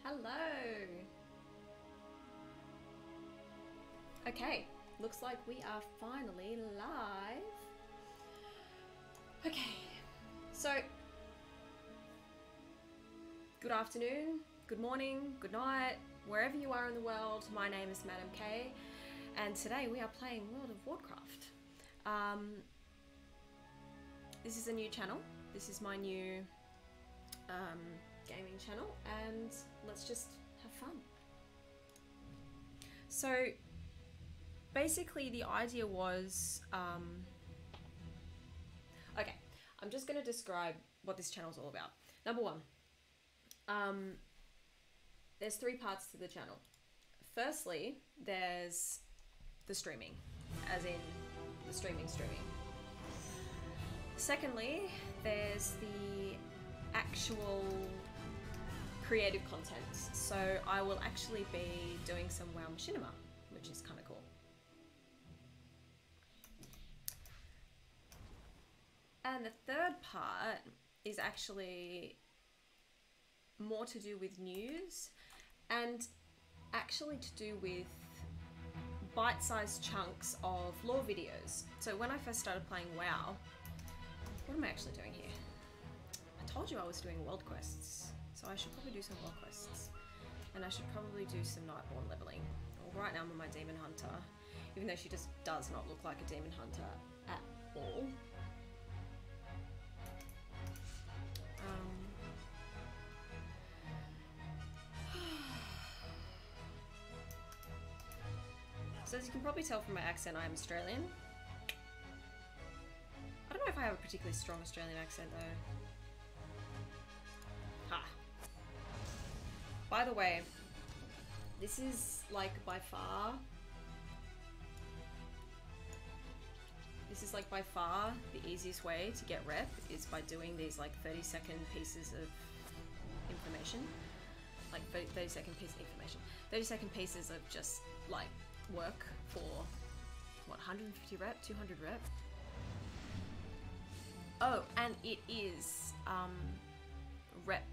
Hello! Okay, looks like we are finally live. Okay, so good afternoon, good morning, good night, wherever you are in the world. My name is Madam K, and today we are playing World of Warcraft. This is a new channel. This is my new gaming channel, and let's just have fun. So basically the idea was, okay, I'm just going to describe what this channel is all about. Number one, there's three parts to the channel. Firstly, there's the streaming, as in the streaming. Secondly, there's the actual creative content. So I will actually be doing some WoW Machinima, which is kind of cool. And the third part is actually more to do with news and actually to do with bite-sized chunks of lore videos. So when I first started playing WoW, what am I actually doing here? I told you I was doing world quests, so I should probably do some world quests. And I should probably do some Nightborne leveling. Well, right now I'm on my Demon Hunter, even though she just does not look like a Demon Hunter at all. So as you can probably tell from my accent, I am Australian. I don't know if I have a particularly strong Australian accent though. Ha! By the way, this is like by far the easiest way to get rep is by doing these like 30-second pieces of information. Like 30-second piece of information. 30-second pieces of just like work for what, 150 rep, 200 rep. Oh, and it is rep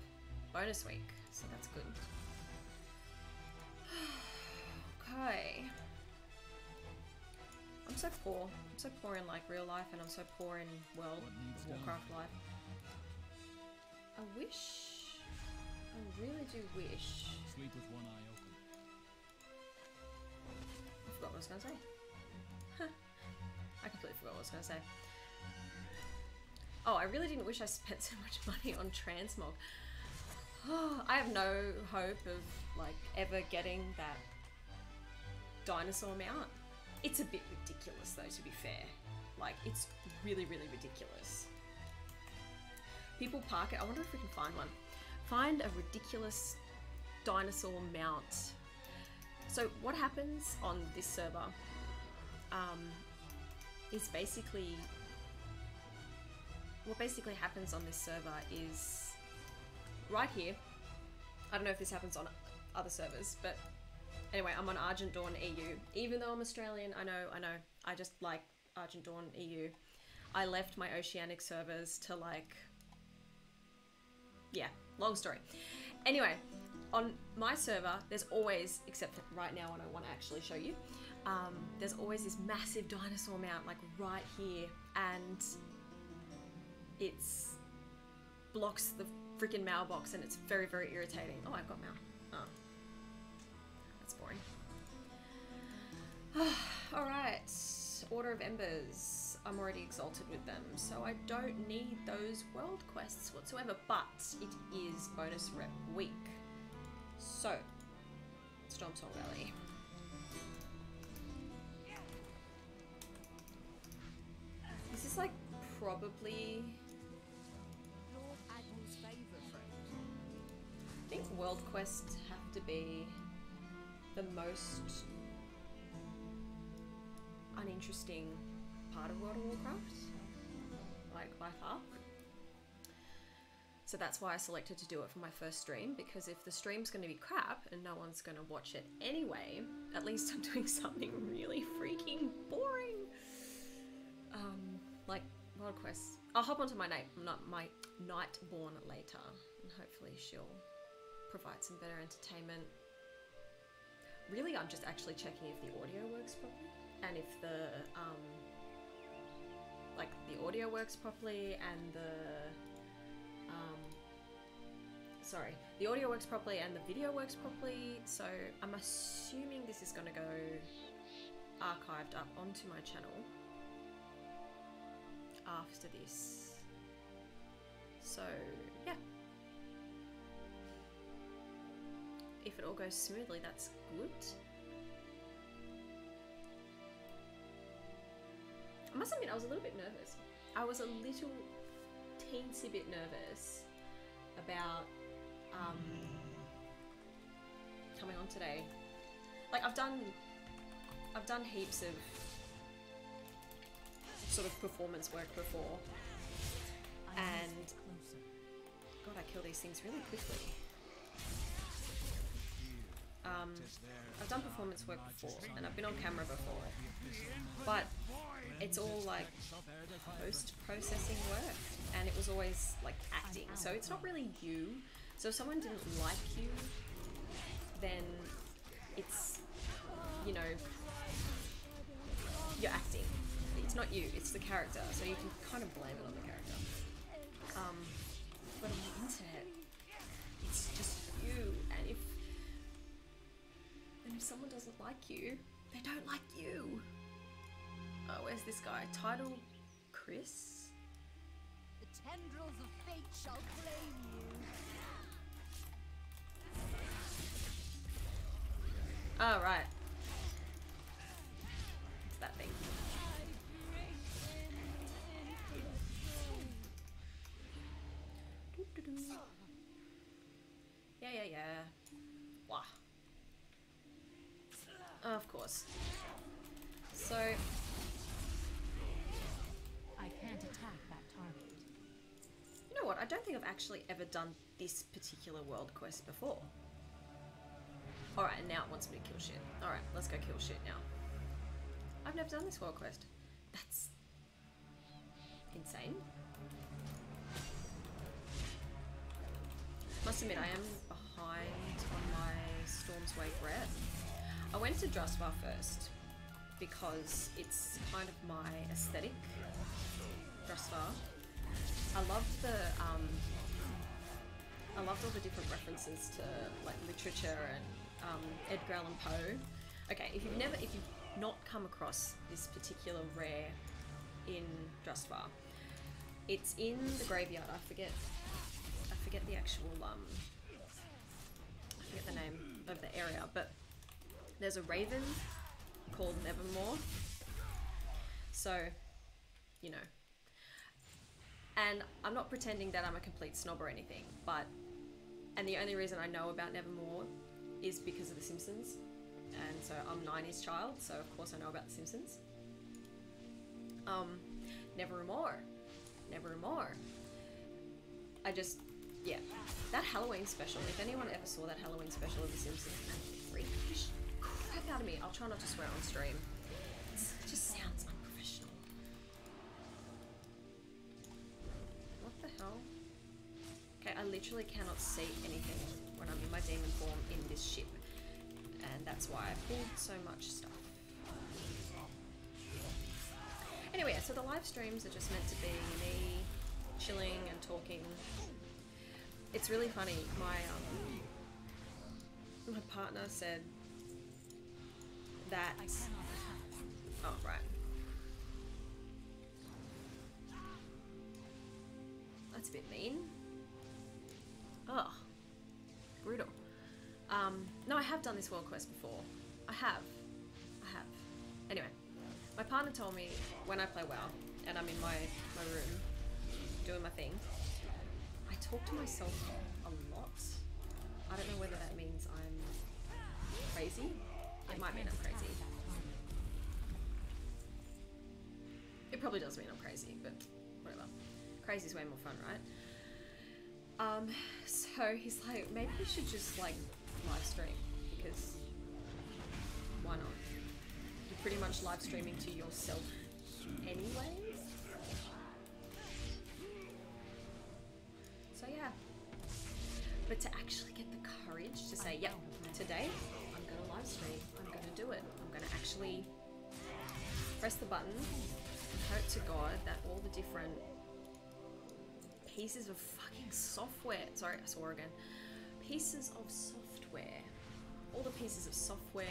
bonus week, so that's good. Okay. I'm so poor. I'm so poor in like real life, and I'm so poor in World of Warcraft life. I really do wish. Sleep with one eye open. I forgot what I was gonna say. I completely forgot what I was gonna say. Oh, I really didn't wish I spent so much money on transmog. Oh, I have no hope of like ever getting that dinosaur mount. It's a bit ridiculous though, to be fair. Like, it's really, really ridiculous. People park it. I wonder if we can find one. Find a ridiculous dinosaur mount. So what happens on this server is basically... What basically happens on this server is right here. I don't know if this happens on other servers, but anyway, I'm on Argent Dawn EU. Even though I'm Australian, I know, I just like Argent Dawn EU. I left my Oceanic servers to like... Yeah, long story. Anyway, on my server, there's always, except for right now when I want to actually show you, there's always this massive dinosaur mount like right here, and it's blocks the freaking mailbox, and it's very, very irritating. Oh, I've got mail. Oh, that's boring. Alright, Order of Embers. I'm already exalted with them, so I don't need those world quests whatsoever, but it is bonus rep week. So, Stormsong Valley. This is like probably... I think world quests have to be the most uninteresting part of World of Warcraft, like by far. So that's why I selected to do it for my first stream, because if the stream's going to be crap and no one's going to watch it anyway, at least I'm doing something really freaking boring. Like world quests. I'll hop onto my Nightborne later, and hopefully she'll provide some better entertainment. Really, I'm just actually checking if the audio works properly, and if the like the audio works properly, and the audio works properly and the video works properly. So I'm assuming this is going to go archived up onto my channel after this. So yeah, if it all goes smoothly, that's good. I must admit, I was a little bit nervous. I was a little teensy bit nervous about coming on today. Like I've done heaps of sort of performance work before, and God, I kill these things really quickly. I've done performance work before, and I've been on camera before, but it's all like post-processing work, and it was always like acting, so it's not really you. So if someone didn't like you, then it's, you know, you're acting. It's not you, it's the character, so you can kind of blame it on the character. But on the internet, it's just you, and if someone doesn't like you, they don't like you. Oh, where's this guy? Title Chris? The tendrils of fate shall claim you. Oh, right. It's that thing. Yeah. Wah. Of course. So I can't attack that target. you know what? I don't think I've actually ever done this particular world quest before. Alright, and now it wants me to kill shit. Alright, let's go kill shit now. I've never done this world quest. That's insane. Must admit, I am behind on my Storm's Wake rep. I went to Drustvar first because it's kind of my aesthetic. Drustvar. I loved all the different references to like literature and Edgar Allan Poe. Okay, if you've not come across this particular rare in Drustvar, it's in the graveyard. I forget the actual I forget the name of the area, but there's a raven called Nevermore. So, you know. And I'm not pretending that I'm a complete snob or anything, and the only reason I know about Nevermore is because of The Simpsons. And so I'm 90s child, so of course I know about The Simpsons. Nevermore. Yeah, that Halloween special, if anyone ever saw that Halloween special of The Simpsons, that freaked the crap out of me. I'll try not to swear on stream. It just sounds unprofessional. What the hell? Okay, I literally cannot see anything when I'm in my demon form in this ship. And that's why I pulled so much stuff. Anyway, so the live streams are just meant to be me chilling and talking. It's really funny. My partner said that. Oh right. That's a bit mean. Ugh. Brutal. No, I have done this world quest before. I have. Anyway, my partner told me when I play WoW and I'm in my room doing my thing, I talk to myself a lot. I don't know whether that means I'm crazy. It might mean I'm crazy. It probably does mean I'm crazy, but whatever. Crazy's way more fun, right? So he's like, maybe you should just like live stream, because why not? You're pretty much live streaming to yourself anyways. So yeah. But to actually get the courage to say, yep, today I'm gonna live stream, I'm gonna do it, I'm gonna actually press the button, hope to God that all the different pieces of fucking software, sorry, I swore again, pieces of software, all the pieces of software,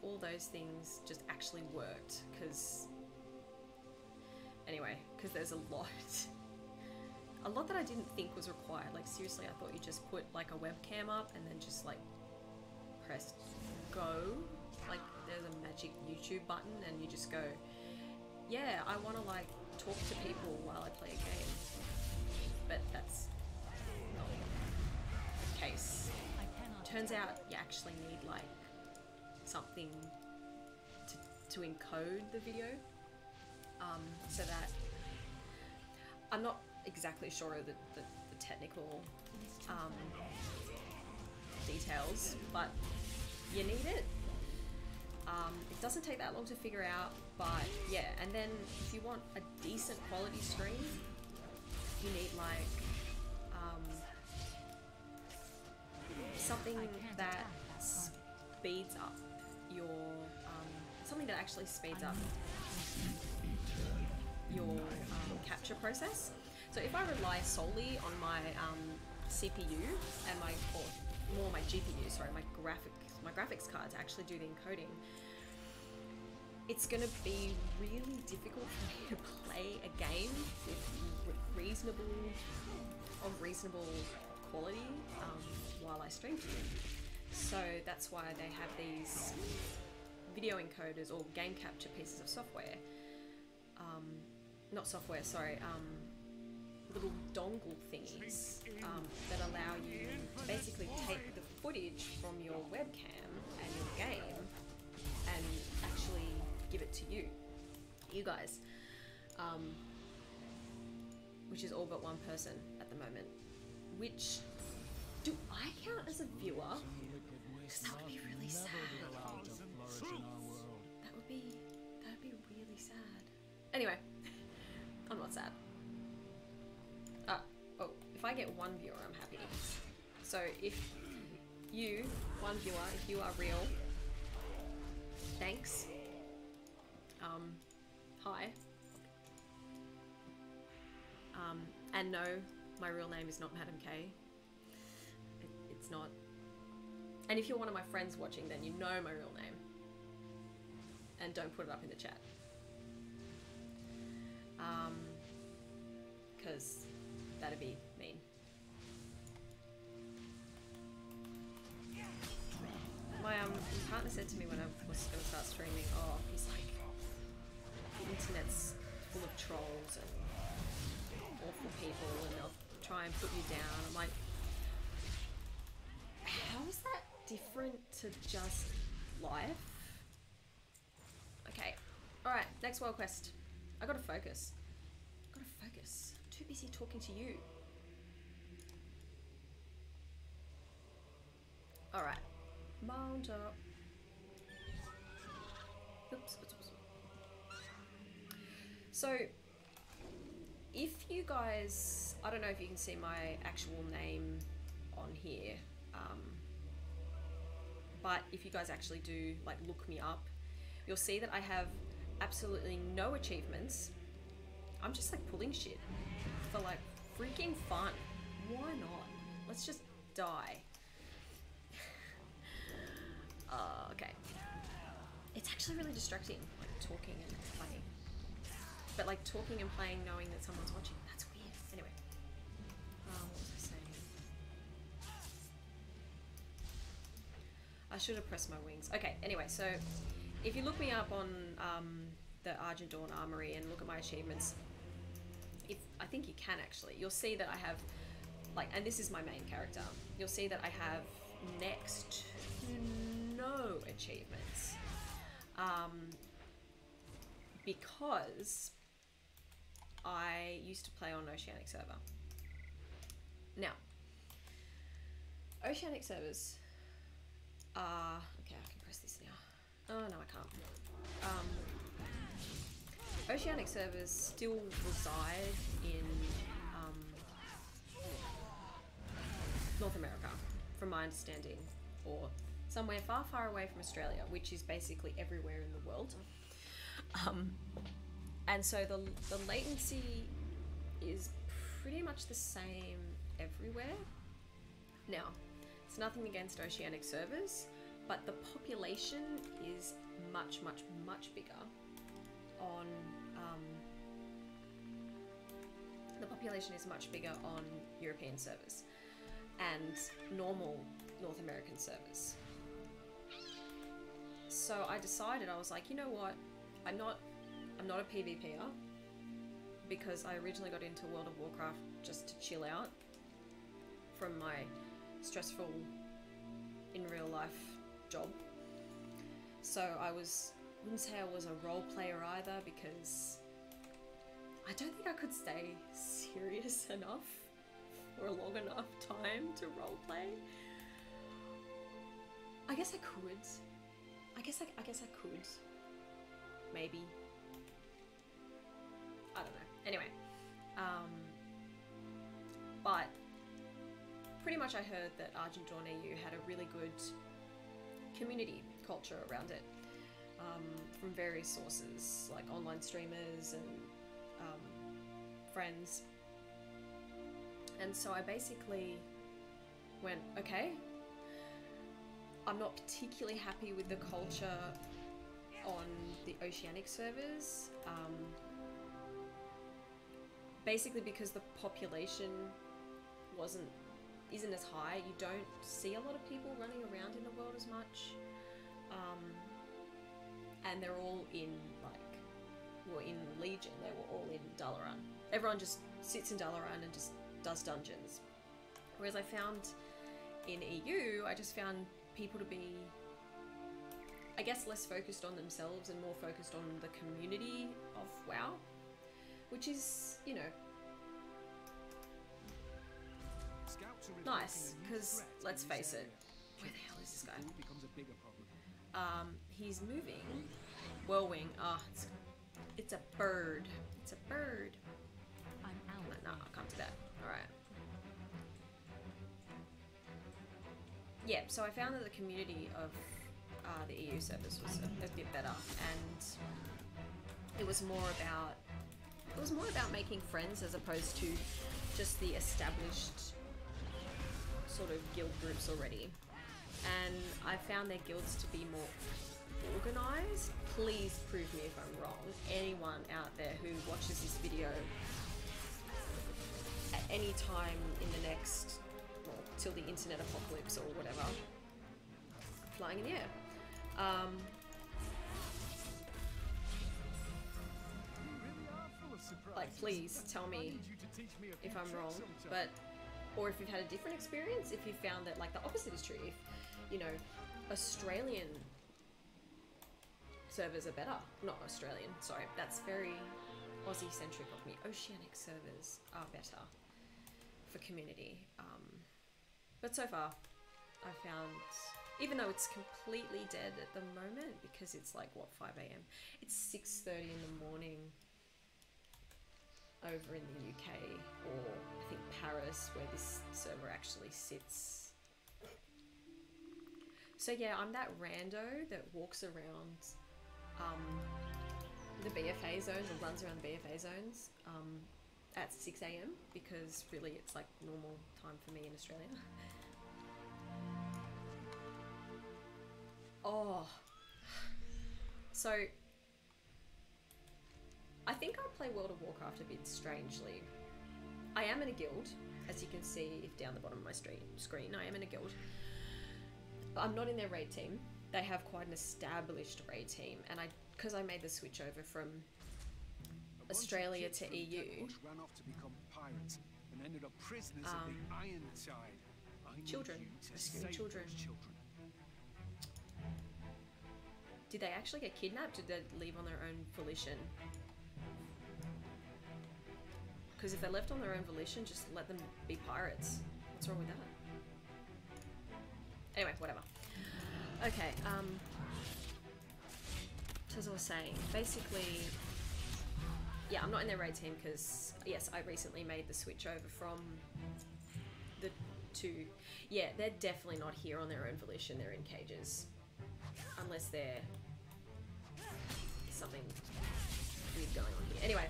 all those things just actually worked, because, anyway, because there's a lot that I didn't think was required. Like seriously, I thought you just put like a webcam up and then just like press go, like there's a magic YouTube button and you just go, yeah, I want to like talk to people while I play a game. But that's not the case. Turns out you actually need like something to encode the video, so that I'm not exactly sure of the technical details, but you need it. It doesn't take that long to figure out, but yeah, and then if you want a decent quality stream, you need like something that speeds up your something that actually speeds up your capture process. So if I rely solely on my CPU and or more my GPU, sorry, my graphics card to actually do the encoding, it's going to be really difficult for me to play a game with reasonable quality while I stream to you. So that's why they have these video encoders or game capture pieces of software. Not software, sorry, little dongle thingies that allow you to basically take the footage from your webcam and your game and actually give it to you guys, which is all but one person at the moment. Which, do I count as a viewer? Because that would be really sad. That would be really sad. Anyway, I'm not sad. Oh, if I get one viewer, I'm happy. So if you, one viewer, if you are real, thanks. Hi. And no, my real name is not Madam K. It's not. And if you're one of my friends watching, then you know my real name. And don't put it up in the chat. Because that'd be mean. My partner said to me when I was going to start streaming, oh, he's like, the internet's full of trolls and awful people and they'll try and put you down. I'm like, how is that different to just life? Okay, alright, next world quest. I gotta focus. I'm too busy talking to you. Alright. Mount up. Oops. So, if you guys, I don't know if you can see my actual name on here, but if you guys actually do like look me up, you'll see that I have absolutely no achievements. I'm just like pulling shit for like freaking fun. Why not? Let's just die. Okay. It's actually really distracting, like talking and playing. But like talking and playing knowing that someone's watching, that's weird. Anyway. What was I saying? I should have pressed my wings. Okay, anyway, so if you look me up on the Argent Dawn Armory and look at my achievements, I think you can actually, you'll see that I have, like, and this is my main character, you'll see that I have next to no achievements, because I used to play on Oceanic server. Now, Oceanic servers are, okay, I can press this now. Oh no, I can't. Oceanic servers still reside in North America. from my understanding, or somewhere far, far away from Australia, which is basically everywhere in the world. And so the latency is pretty much the same everywhere. Now, it's nothing against oceanic servers, but the population is much, much, much bigger on the population is much bigger on European servers and normal North American servers. So I decided, I was like, you know what, I'm not a PvPer, because I originally got into World of Warcraft just to chill out from my stressful in real life job. So I wouldn't say I was a role player either, because I don't think I could stay serious enough for a long enough time to role play. I guess I could. I guess I could. Maybe. I don't know. Anyway, but pretty much I heard that Argentdawn EU had a really good community culture around it, from various sources like online streamers and friends. And so I basically went, okay, I'm not particularly happy with the culture on the oceanic servers, basically because the population isn't as high. You don't see a lot of people running around in the world as much, and they're all in in Legion. They were all in Dalaran. Everyone just sits in Dalaran and just does dungeons. Whereas I found in EU, I just found people to be, I guess, less focused on themselves and more focused on the community of WoW, which is, you know, nice, because let's face it, where the hell is this guy? He's moving. Whirlwing. It's a bird. It's a bird. I'm out. No, I can't do that. Alright. Yeah, so I found that the community of the EU servers was a bit better, and it was more about making friends as opposed to just the established sort of guild groups already. And I found their guilds to be more organized. Please prove me if I'm wrong. Anyone out there who watches this video at any time in the next, well, till the internet apocalypse or whatever, flying in the air. Like, please tell me if I'm wrong, but, or if you've had a different experience, if you found that, like, the opposite is true, if, you know, Australian servers are better. Not Australian, sorry, that's very Aussie-centric of me. Oceanic servers are better for community. But so far, I found, even though it's completely dead at the moment, because it's like, what, 5 AM? It's 6:30 in the morning over in the UK, or I think Paris, where this server actually sits. So yeah, I'm that rando that walks around the BFA zones, or runs around the BFA zones at 6 AM, because really it's like normal time for me in Australia. Oh, so I think I play World of Warcraft a bit strangely. I am in a guild, as you can see if down the bottom of my screen. I am in a guild. I'm not in their raid team. They have quite an established raid team, and because I made the switch over from Australia to EU. Children, rescuing children. Did they actually get kidnapped? Did they leave on their own volition? Because if they left on their own volition, just let them be pirates. What's wrong with that? Anyway, whatever. Okay, so as I was saying, basically, yeah, I'm not in their raid team because, yes, I recently made the switch over from the to... Yeah, they're definitely not here on their own volition. They're in cages. Unless they're... something weird going on here. Anyway,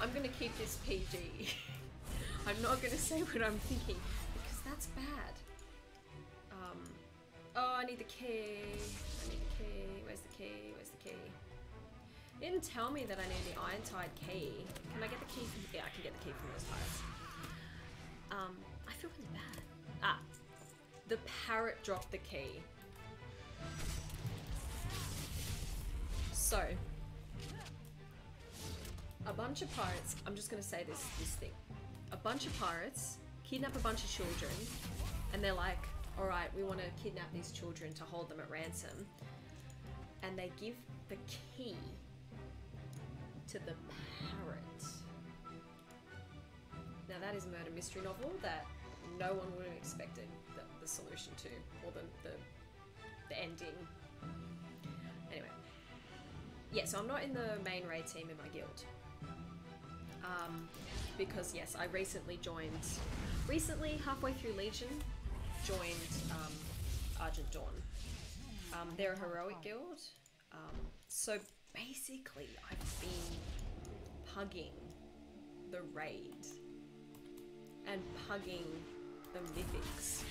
I'm gonna keep this PG. I'm not gonna say what I'm thinking because that's bad. Oh, I need the key. I need the key. Where's the key? Where's the key? It didn't tell me that I need the Iron-Tide key. Can I get the key from... Yeah, I can get the key from those tides. I feel really bad. Ah, the parrot dropped the key. So, a bunch of pirates... I'm just gonna say this thing. A bunch of pirates kidnap a bunch of children, and they're like, alright, we want to kidnap these children to hold them at ransom. And they give the key to the parrot. Now that is a murder mystery novel that no one would have expected the solution to, or the ending. Anyway. Yeah, so I'm not in the main raid team in my guild. Because yes, I recently, halfway through Legion, joined Argent Dawn. They're a heroic guild. So basically I've been pugging the raid and pugging the mythics,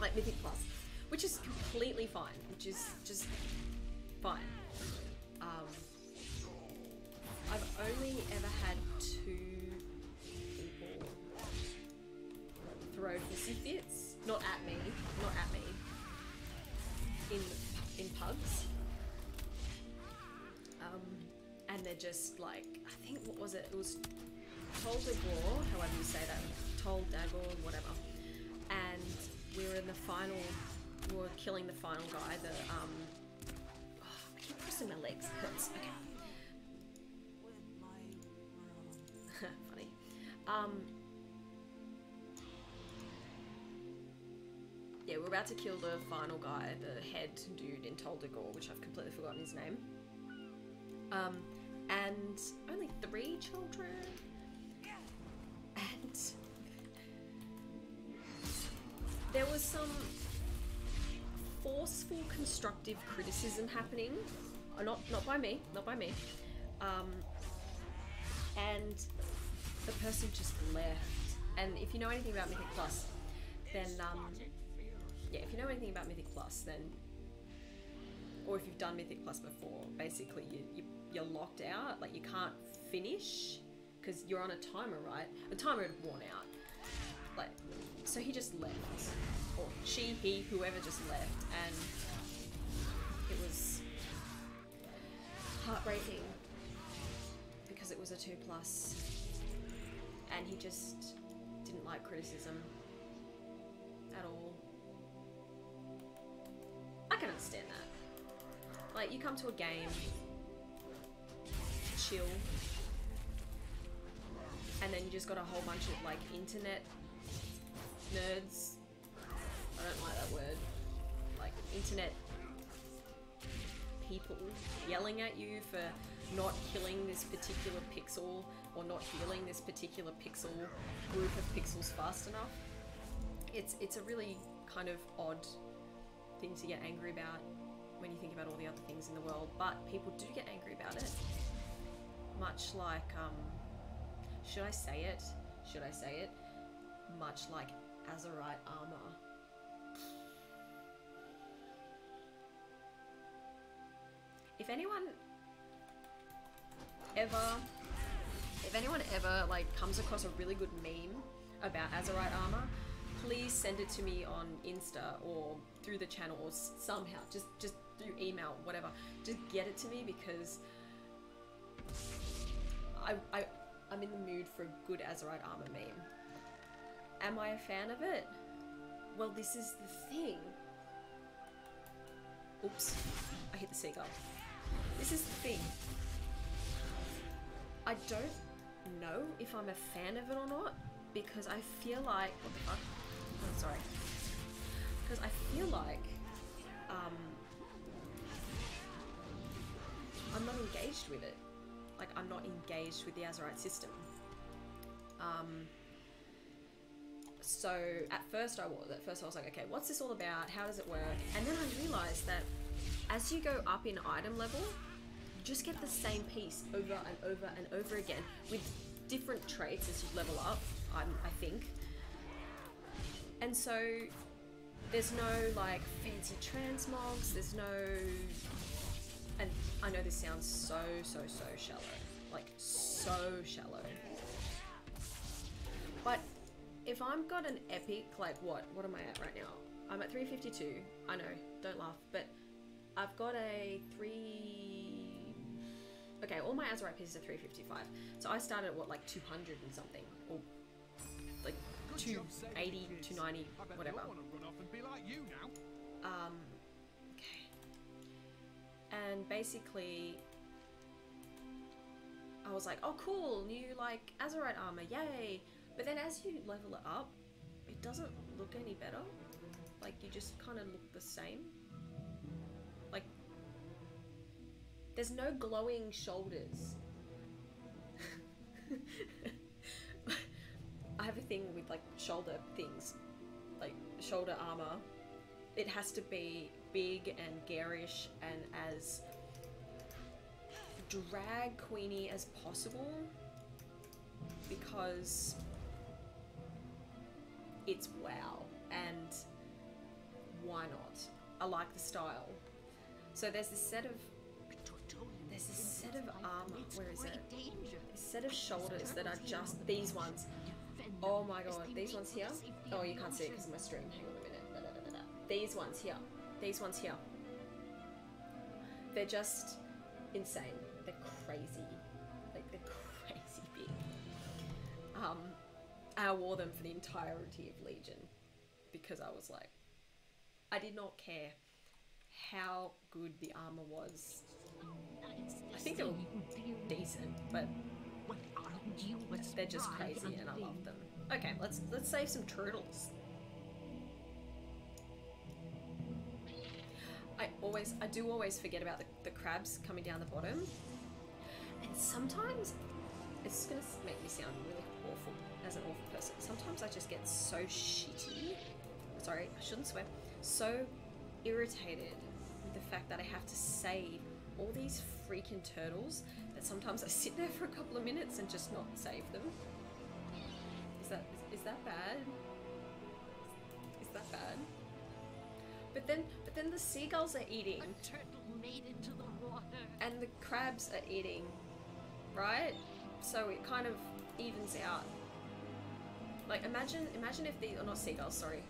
like Mythic Plus, which is completely fine, which is just fine. I've only ever had 2 people throw hissy fits, not at me, in pugs. And they're just like, I think, what was it? It was Toll de War, however you say that, Toll Dagor, whatever. And we were in the final, we were killing the final guy, the, oh, I keep pressing my legs, it hurts, okay. Funny. Yeah, we're about to kill the final guy, the head dude in Toll de War, which I've completely forgotten his name. And only 3 children. And there was some forceful constructive criticism happening. Not by me. And the person just left. And if you know anything about Mythic Plus, then yeah, if you know anything about Mythic Plus, then, or if you've done Mythic Plus before, basically you're locked out. Like, you can't finish because you're on a timer, right? The timer had worn out. Like, so he just left, or she, he, whoever just left, and it was heartbreaking because it was a 2+, and he just didn't like criticism at all. I can understand that. Like, you come to a game, chill, and then you just got a whole bunch of like internet nerds. I don't like that word. Like, internet people yelling at you for not killing this particular pixel or not healing this particular pixel group of pixels fast enough. It's a really kind of odd thing to get angry about when you think about all the other things in the world, but people do get angry about it. Much like, should I say it? Much like Azerite armor. If anyone ever like comes across a really good meme about Azerite armor, please send it to me on Insta or through the channel or somehow, just through email, whatever. Just get it to me because I'm in the mood for a good Azerite armor meme. Am I a fan of it? Well, this is the thing. Oops, I hit the seagull. This is the thing. I don't know if I'm a fan of it or not, because I feel like, what the fuck? Oh, sorry. Because I feel like I'm not engaged with it. Like, I'm not engaged with the Azerite system. So at first I was like, okay, what's this all about? How does it work? And then I realized that as you go up in item level, you just get the same piece over and over and over again with different traits as you level up, I think. And so there's no like fancy transmogs, there's no, and I know this sounds so shallow, like so shallow. But if I've got an epic, like what am I at right now? I'm at 352, I know, don't laugh, but I've got a okay, all my Azerite pieces are 355. So I started at what, like 200 and something, or like 280, 290, whatever. I want to run off and be like you now. Okay. And basically, I was like, oh cool, new like Azerite armor, yay! But then as you level it up, it doesn't look any better. Like, you just kind of look the same. Like, there's no glowing shoulders. I have a thing with like shoulder things, like shoulder armor. It has to be big and garish and as drag queeny as possible, because it's wow, and why not? I like the style. So there's this set of armor, where is it? This set of shoulders that are just these ones. Oh my god, these ones here. Oh, you can't see it because of my stream. Hang on a minute. These ones here. These ones here. They're just insane. They're crazy. Like, they're crazy big. I wore them for the entirety of Legion because I was like, I did not care how good the armor was. I think they were decent, but they're just crazy and I love them. Okay, let's save some turtles. I do always forget about the crabs coming down the bottom, and sometimes it's gonna make me sound really awful as an awful person. Sometimes I just get so shitty. Sorry, I shouldn't swear. So irritated with the fact that I have to save all these freaking turtles that sometimes I sit there for a couple of minutes and just not save them. Is that bad? Is that bad? But then the seagulls are eating. A turtle made into the water. And the crabs are eating, right? So it kind of evens out. Like, imagine if these, or not seagulls, sorry,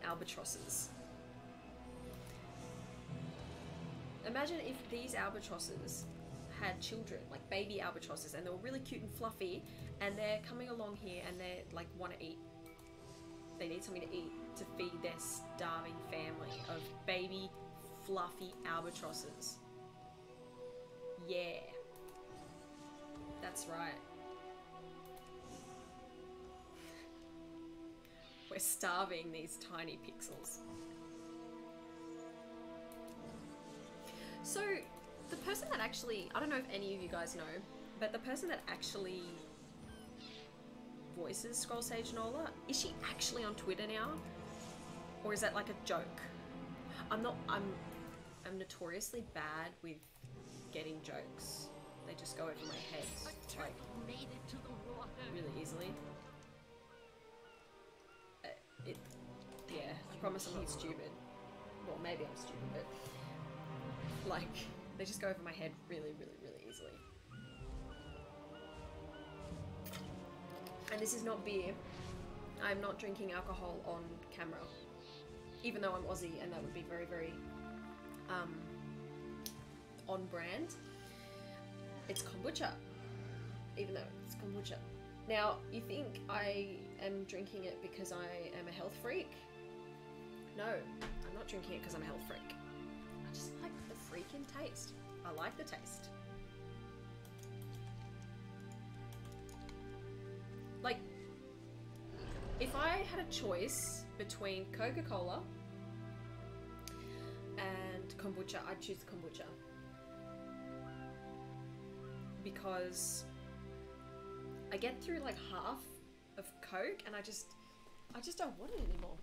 albatrosses. Imagine if these albatrosses had children, like baby albatrosses, and they were really cute and fluffy, and they're coming along here and they like want to eat. They need something to eat to feed their starving family of baby fluffy albatrosses. Yeah. That's right. We're starving these tiny pixels. So, the person that actually, I don't know if any of you guys know, but the person that actually voices Scroll Sage Nola, is she actually on Twitter now? Or is that like a joke? I'm notoriously bad with getting jokes. They just go over my head, like, really easily. Yeah, I promise I'm not stupid. Well, maybe I'm stupid, but like, they just go over my head really easily. And this is not beer. I'm not drinking alcohol on camera. Even though I'm Aussie and that would be very on brand. It's kombucha. Even though it's kombucha. Now, you think I am drinking it because I am a health freak? No, I'm not drinking it because I'm a health freak. I just like the freaking taste. I like the taste. Like, if I had a choice between Coca-Cola and kombucha, I'd choose kombucha. because I get through like half of Coke and I just don't want it anymore.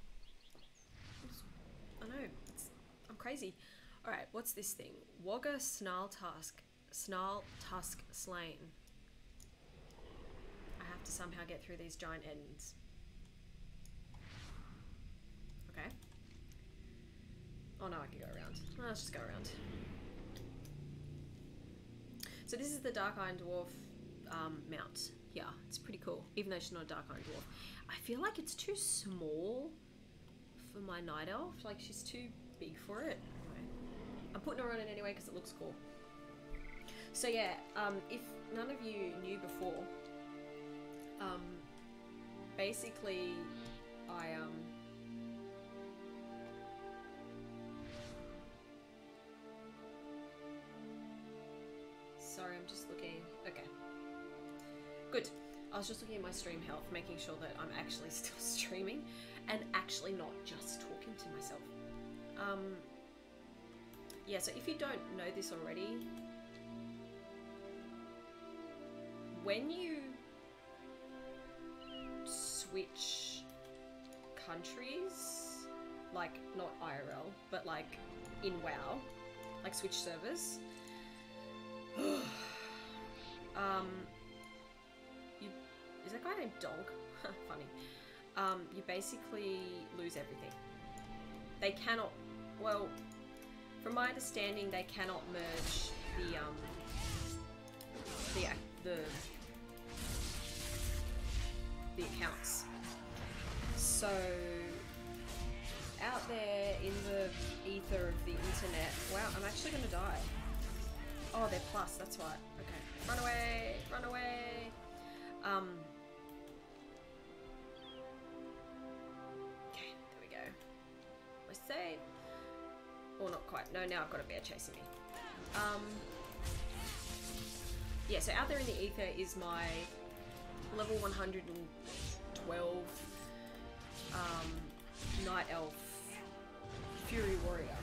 I know, I'm crazy. Alright, what's this thing? Wogger Snarl Tusk Slain. I have to somehow get through these giant ends. Okay. Oh no, I can go around. Oh, let's just go around. So this is the Dark Iron Dwarf mount. Yeah, it's pretty cool, even though she's not a Dark Iron Dwarf. I feel like it's too small for my Night Elf. Like, she's too big for it. Anyway, I'm putting her on it anyway because it looks cool. So yeah, if none of you knew before, basically I sorry, I'm just looking. Okay, good. I was just looking at my stream health, making sure that I'm actually still streaming and actually not just talking to myself. Yeah, so if you don't know this already, when you switch countries, like not IRL, but like in WoW, like switch servers, is that guy named Dog? Funny. You basically lose everything. They cannot, well, from my understanding, they cannot merge the accounts. So out there in the ether of the internet, wow, I'm actually gonna die. Oh, they're plus, that's right. Okay, run away, run away. Okay, there we go. Let's save. Or not quite. No, now I've got a bear chasing me. Yeah, so out there in the ether is my level 112 Night Elf Fury Warrior.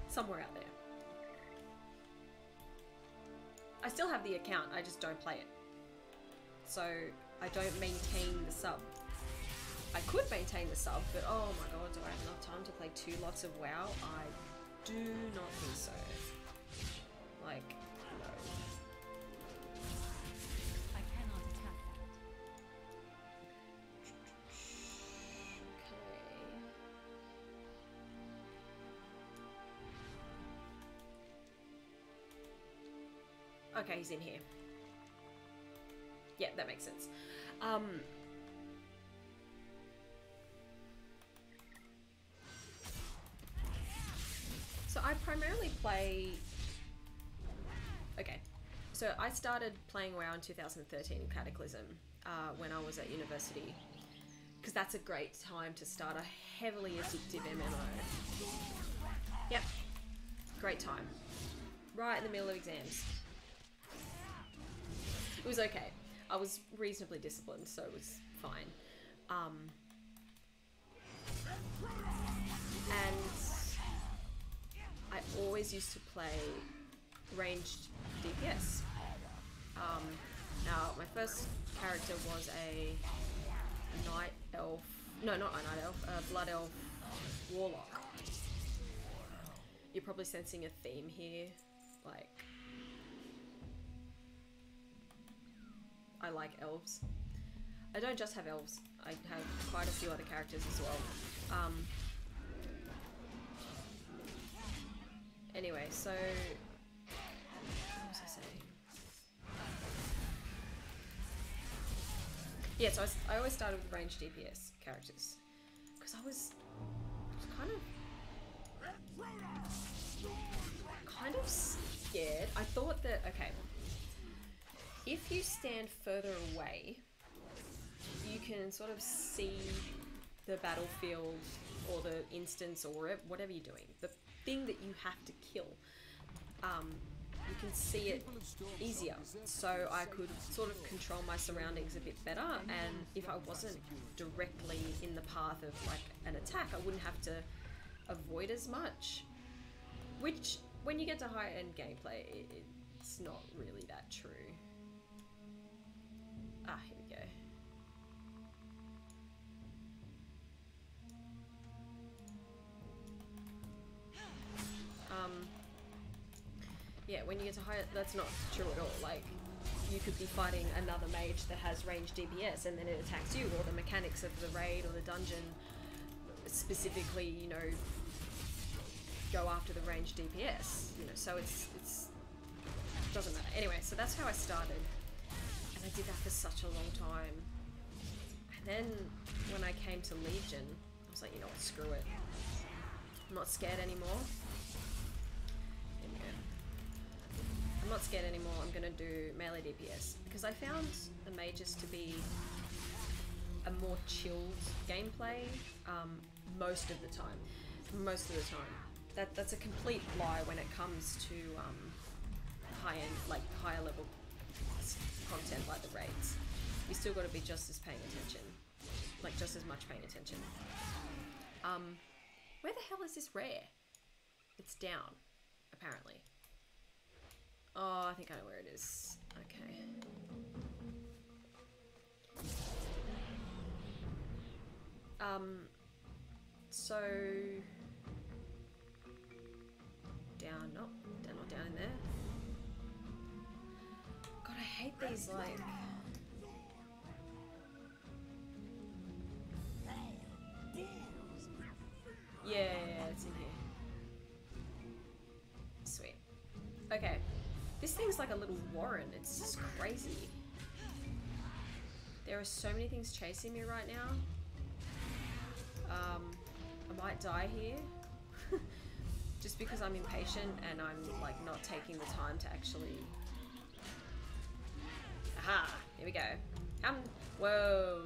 Somewhere out there. I still have the account, I just don't play it. So I don't maintain the sub. I could maintain the sub, but oh my god, do I have enough time to play 2 lots of WoW? I do not think so. Like, no. I cannot attack that. Okay, he's in here. Yeah, that makes sense. So I primarily play... Okay, so I started playing WoW in 2013 in Cataclysm when I was at university, because that's a great time to start a heavily addictive MMO. Yep, great time. Right in the middle of exams. It was okay. I was reasonably disciplined, so it was fine. And I always used to play ranged DPS. Now, my first character was a Night Elf, no, not a Night Elf, a Blood Elf Warlock. You're probably sensing a theme here, like, I like elves. I don't just have elves, I have quite a few other characters as well. Anyway, so what was I saying? Yeah, so I always started with ranged DPS characters because I was kind of scared. I thought that, okay, if you stand further away, you can sort of see the battlefield or the instance or whatever you're doing. The thing that you have to kill, you can see it easier. So I could sort of control my surroundings a bit better, and if I wasn't directly in the path of like an attack, I wouldn't have to avoid as much. Which, when you get to high-end gameplay, it's not really that true. Ah, here we go. Yeah, when you get to higher, that's not true at all. Like, you could be fighting another mage that has ranged DPS and then it attacks you, or the mechanics of the raid or the dungeon specifically, you know, go after the ranged DPS, you know, so it's doesn't matter. Anyway, so that's how I started, and I did that for such a long time. And then when I came to Legion, I was like, you know what, screw it. I'm not scared anymore. There we go. I'm not scared anymore. I'm gonna do melee DPS because I found the mages to be a more chilled gameplay most of the time. Most of the time. That's a complete lie when it comes to high-end, like higher level content like the raids. You still got to be just as paying attention, like just as much paying attention. Where the hell is this rare? It's down, apparently. Oh, I think I know where it is. Okay. So down, no, not down in there. God, I hate these, like, yeah, it's in here. Sweet. Okay, this thing's like a little warren. It's just crazy. There are so many things chasing me right now. I might die here just because I'm impatient and I'm like not taking the time to actually. Aha! Here we go. Whoa!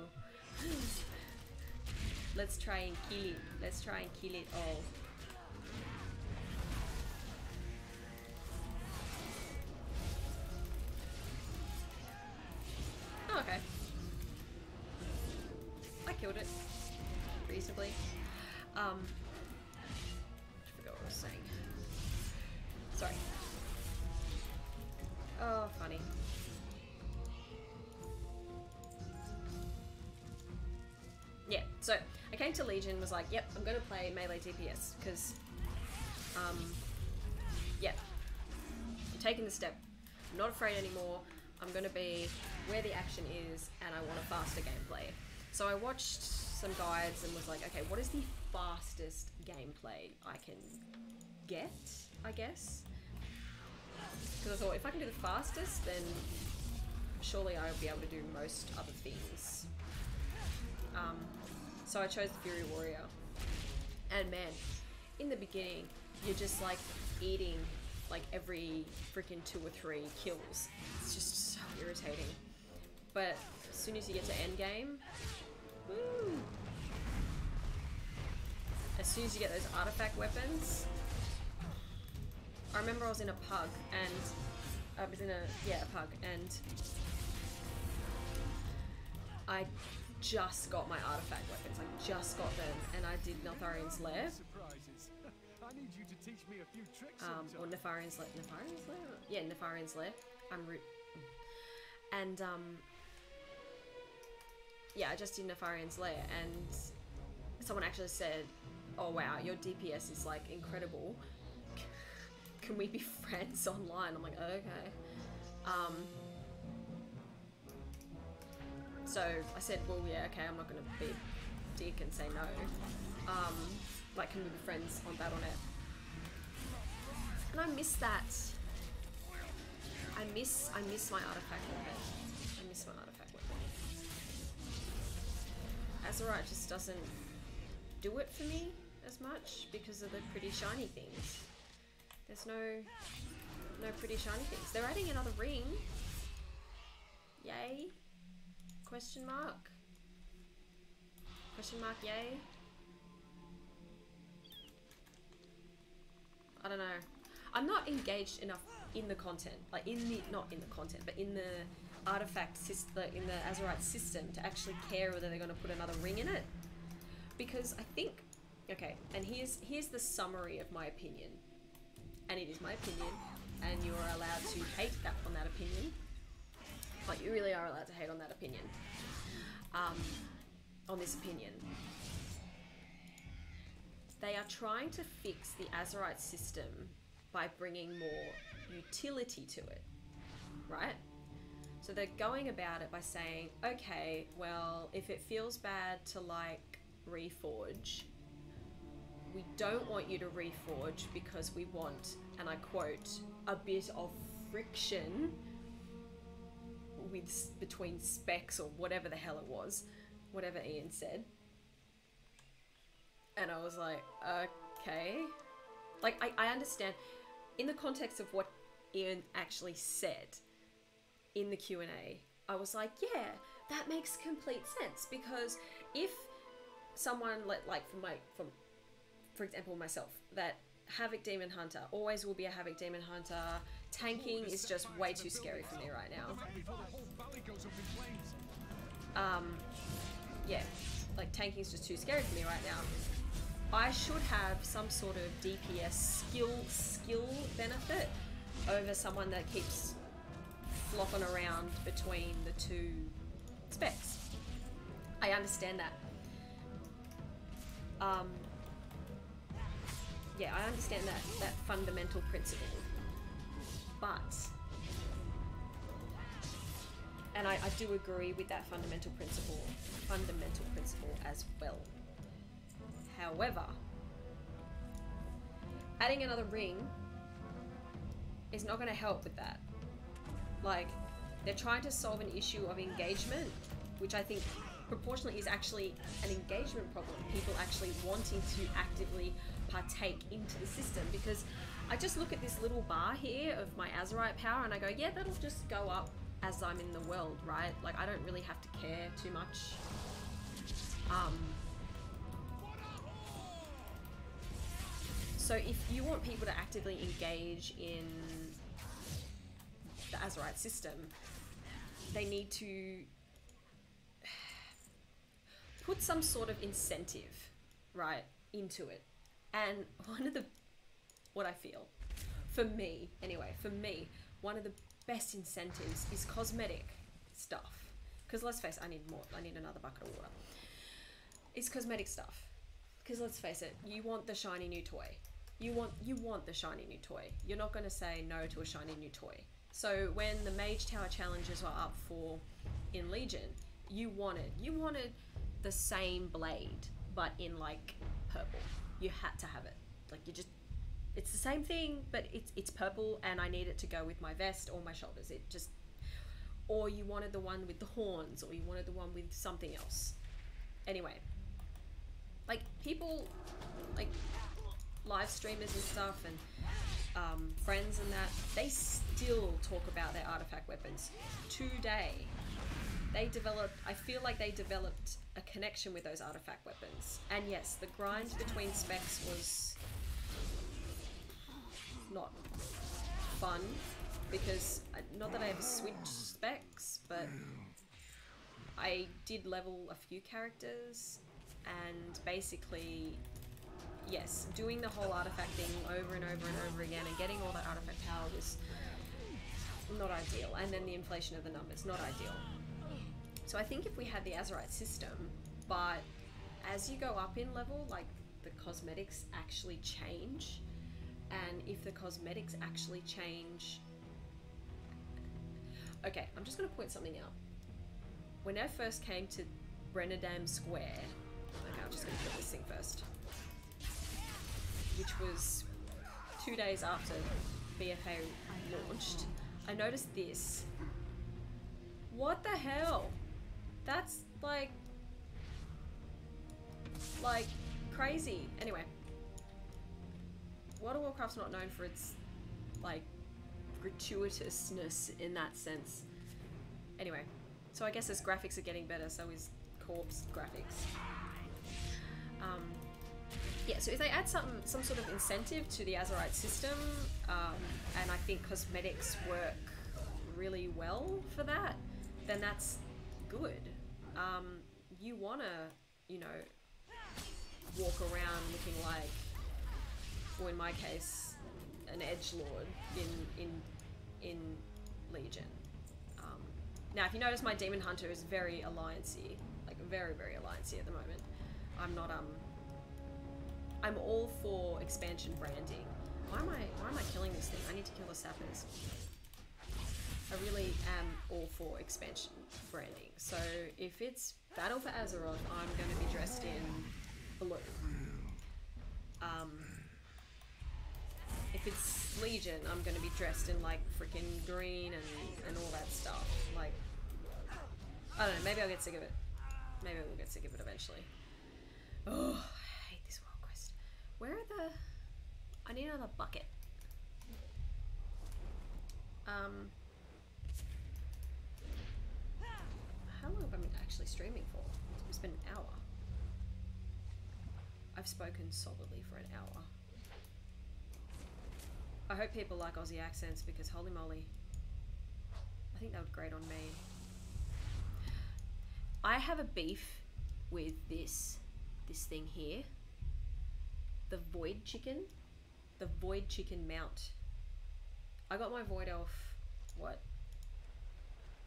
Let's try and kill it. Let's try and kill it all. Oh, okay. I killed it reasonably. I forgot what I was saying. Sorry. Oh, funny. Yeah, so I came to Legion, was like, yep, I'm gonna play melee DPS, because, yeah, I'm taking the step. I'm not afraid anymore. I'm gonna be where the action is, and I want a faster gameplay. So I watched some guides and was like, okay, what is the fastest gameplay I can get, I guess? Because I thought, if I can do the fastest, then surely I'll be able to do most other things. So I chose the Fury Warrior. And man, in the beginning, you're just like eating like every freaking 2 or 3 kills. It's just so irritating. But as soon as you get to endgame, woo! As soon as you get those artifact weapons, I remember I was in a pug and I was in a pug, and I just got my artifact weapons. I just got them, and I did Netharian's Lair. I need you to teach me a few tricks Or Netharian's Lair. Netharian's Lair? Yeah, Netharian's Lair. And yeah, I just did Netharian's Lair, and someone actually said, "Oh wow, your DPS is like incredible. Can we be friends online?" I'm like, okay. So I said, well, yeah, okay, I'm not gonna be a dick and say no. Like, can we be friends on Battle.net? And I miss that. I miss my artifact weapon. I miss my artifact weapon. Azerite just doesn't do it for me as much because of the pretty shiny things. There's no pretty shiny things. They're adding another ring. Yay. Question mark? Question mark, yay? I don't know. I'm not engaged enough in the content, like not in the content, but in the artifact system, in the Azerite system, to actually care whether they're going to put another ring in it. Because I think, okay, and here's the summary of my opinion, and it is my opinion. and you are allowed to hate that on that opinion. Like, you really are allowed to hate on that opinion. On this opinion. They are trying to fix the Azerite system by bringing more utility to it, right? So they're going about it by saying, okay, well, if it feels bad to like reforge, we don't want you to reforge because we want, and I quote, a bit of friction between specs or whatever the hell it was, whatever Ian said. And I was like, okay. Like, I understand in the context of what Ian actually said in the Q&A, I was like, yeah, that makes complete sense, because if someone for example myself, that Havoc Demon Hunter always will be a Havoc Demon Hunter, tanking is just way too scary for me right now. Yeah, like tanking is just too scary for me right now. I should have some sort of DPS skill benefit over someone that keeps flopping around between the two specs. I understand that. Yeah, I understand that fundamental principle. But, and I do agree with that fundamental principle as well. However, adding another ring is not going to help with that. Like, they're trying to solve an issue of engagement, which I think proportionally is actually an engagement problem. People actually wanting to actively partake into the system, because I just look at this little bar here of my Azerite power and I go, yeah, that'll just go up as I'm in the world, right? Like, I don't really have to care too much. So if you want people to actively engage in the Azerite system, they need to put some sort of incentive, right, into it. And what I feel, for me, one of the best incentives is cosmetic stuff. Because let's face it, I need another bucket of water. It's cosmetic stuff. Because let's face it, you want the shiny new toy. You want the shiny new toy. You're not going to say no to a shiny new toy. So when the Mage Tower challenges were up in Legion, you wanted the same blade, but in like purple. You had to have it. Like, it's the same thing, but it's purple, and I need it to go with my vest or my shoulders. Or you wanted the one with the horns, or you wanted the one with something else. Anyway, like, people, like live streamers and stuff, and friends and that, they still talk about their artifact weapons today. I feel like they developed a connection with those artifact weapons. And yes, the grind between specs was not fun, because, not that I ever switched specs, but I did level a few characters, and basically, yes, doing the whole artifact thing over and over and over again and getting all that artifact power was not ideal. And then the inflation of the numbers, not ideal. So I think if we had the Azerite system, but as you go up in level, like, the cosmetics actually change, and if the cosmetics actually change... Okay, I'm just going to point something out. When I first came to Brennadam Square... Okay, I'm just going to put this thing first. Which was 2 days after BFA launched. I noticed this. What the hell? That's like crazy. Anyway, World of Warcraft's not known for its like gratuitousness in that sense. Anyway, so I guess as graphics are getting better, so is corpse graphics. Yeah, so if they add some sort of incentive to the Azerite system, and I think cosmetics work really well for that, then that's good. You wanna, walk around looking like, or in my case, an edgelord in Legion. Now, if you notice, my Demon Hunter is very alliancey, like very, very alliancey at the moment. I'm not I'm all for expansion branding. Why am I killing this thing? I need to kill the sappers. I really am all for expansion branding. So if it's Battle for Azeroth, I'm going to be dressed in blue. If it's Legion, I'm going to be dressed in like freaking green and all that stuff. Like, I don't know, maybe I'll get sick of it. Maybe we'll get sick of it eventually. Oh, I hate this world quest. Where are the... I need another bucket. How long have I been actually streaming for? It's been an hour. I've spoken solidly for an hour. I hope people like Aussie accents because holy moly. I think that would grate on me. I have a beef with this thing here. The Void Chicken. The Void Chicken mount. I got my Void Elf, what?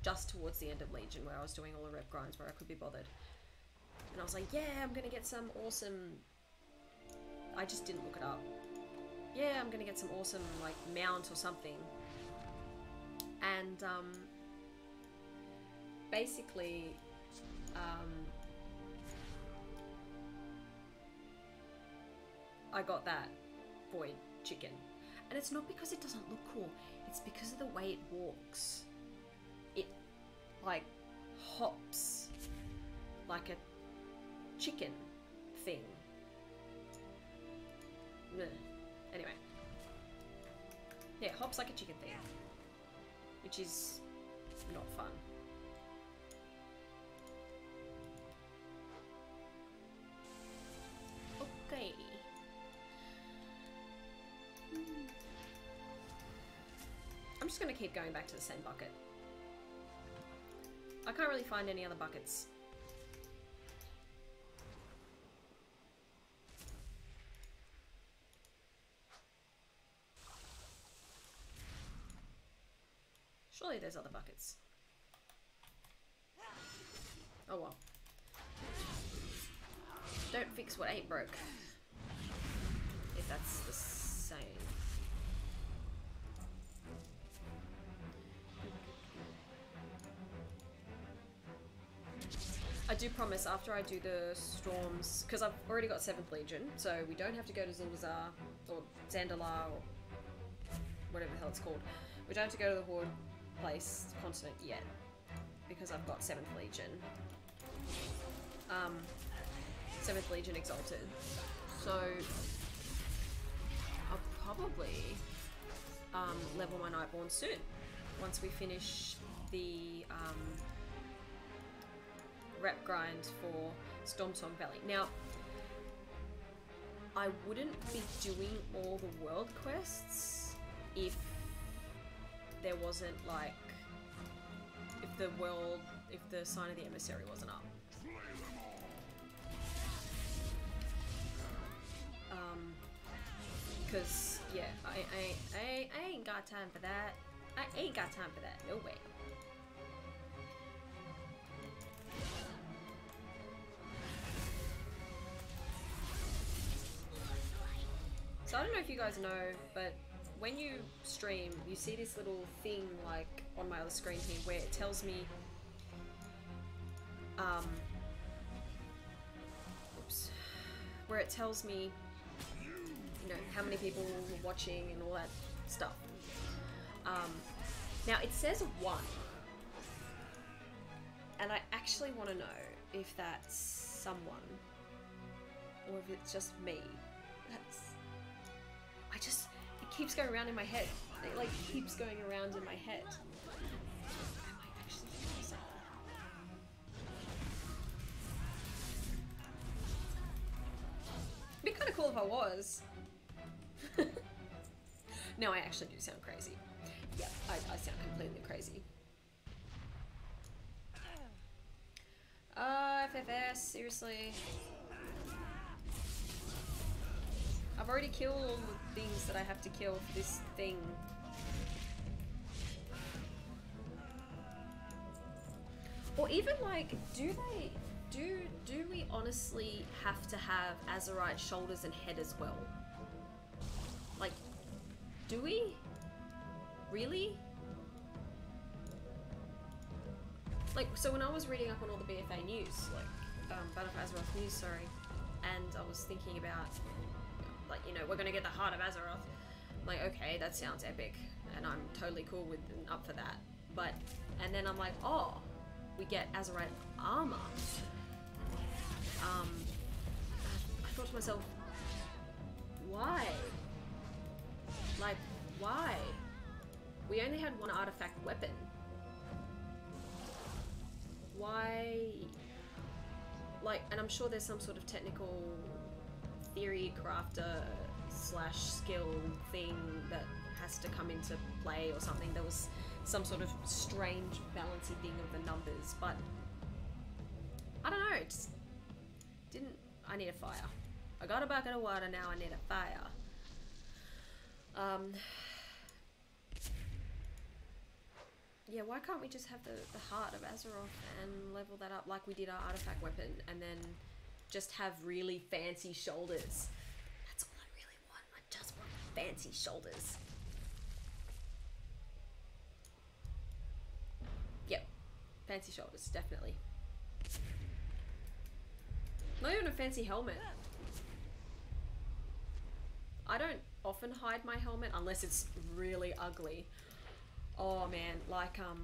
Just towards the end of Legion where I was doing all the rep grinds where I could be bothered. And I was like, yeah, I'm gonna get some awesome... I just didn't look it up. Yeah, I'm gonna get some awesome, like, mount or something. And, basically, I got that Void Chicken. And it's not because it doesn't look cool, it's because of the way it walks. It, like, hops like a chicken thing. Ugh. Anyway. Yeah, hops like a chicken thing. Which is not fun. Okay. I'm just gonna keep going back to the same bucket. I can't really find any other buckets. Surely there's other buckets. Oh well. Don't fix what ain't broke. If that's the saying. I do promise after I do the storms, because I've already got 7th Legion, so we don't have to go to Zul'Azar or Zandalar or whatever the hell it's called. We don't have to go to the Horde place, continent yet, because I've got 7th Legion. 7th Legion Exalted. So I'll probably level my Nightborne soon, once we finish the rep grind for Stormsong Valley. Now, I wouldn't be doing all the world quests if there wasn't like, if the Sign of the Emissary wasn't up. Because, yeah, I ain't got time for that. I ain't got time for that. No way. So I don't know if you guys know, but when you stream, you see this little thing like on my other screen here where it tells me where it tells me, you know, how many people were watching and all that stuff. Now it says 1, and I actually want to know if that's someone or if it's just me. It keeps going around in my head. It like keeps going around in my head. Am I actually doing something? It'd be kind of cool if I was. No, I actually do sound crazy. Yeah, I sound completely crazy. FFS, seriously. I I've already killed all the things that I have to kill for this thing. Or even like, do we honestly have to have Azerite shoulders and head as well? Like, do we? Really? Like, so when I was reading up on all the BFA news, like, Battle for Azeroth news, sorry, and I was thinking about, like, you know, we're gonna get the heart of Azeroth. I'm like, okay, that sounds epic, and I'm totally cool with and up for that. But, and then I'm like, oh, we get Azerite armor. I thought to myself, why? Like, why? We only had one artifact weapon. Why? Like, and I'm sure there's some sort of technical theory crafter slash skill thing that has to come into play or something. There was some sort of strange balancing thing of the numbers, but I don't know, it just didn't. I need a fire. I got a bucket of water, now I need a fire. Yeah, why can't we just have the heart of Azeroth and level that up like we did our artifact weapon, and then just have really fancy shoulders? That's all I really want. I just want fancy shoulders. Yep, fancy shoulders, definitely. Not even a fancy helmet. I don't often hide my helmet unless it's really ugly. Oh man, like, oh,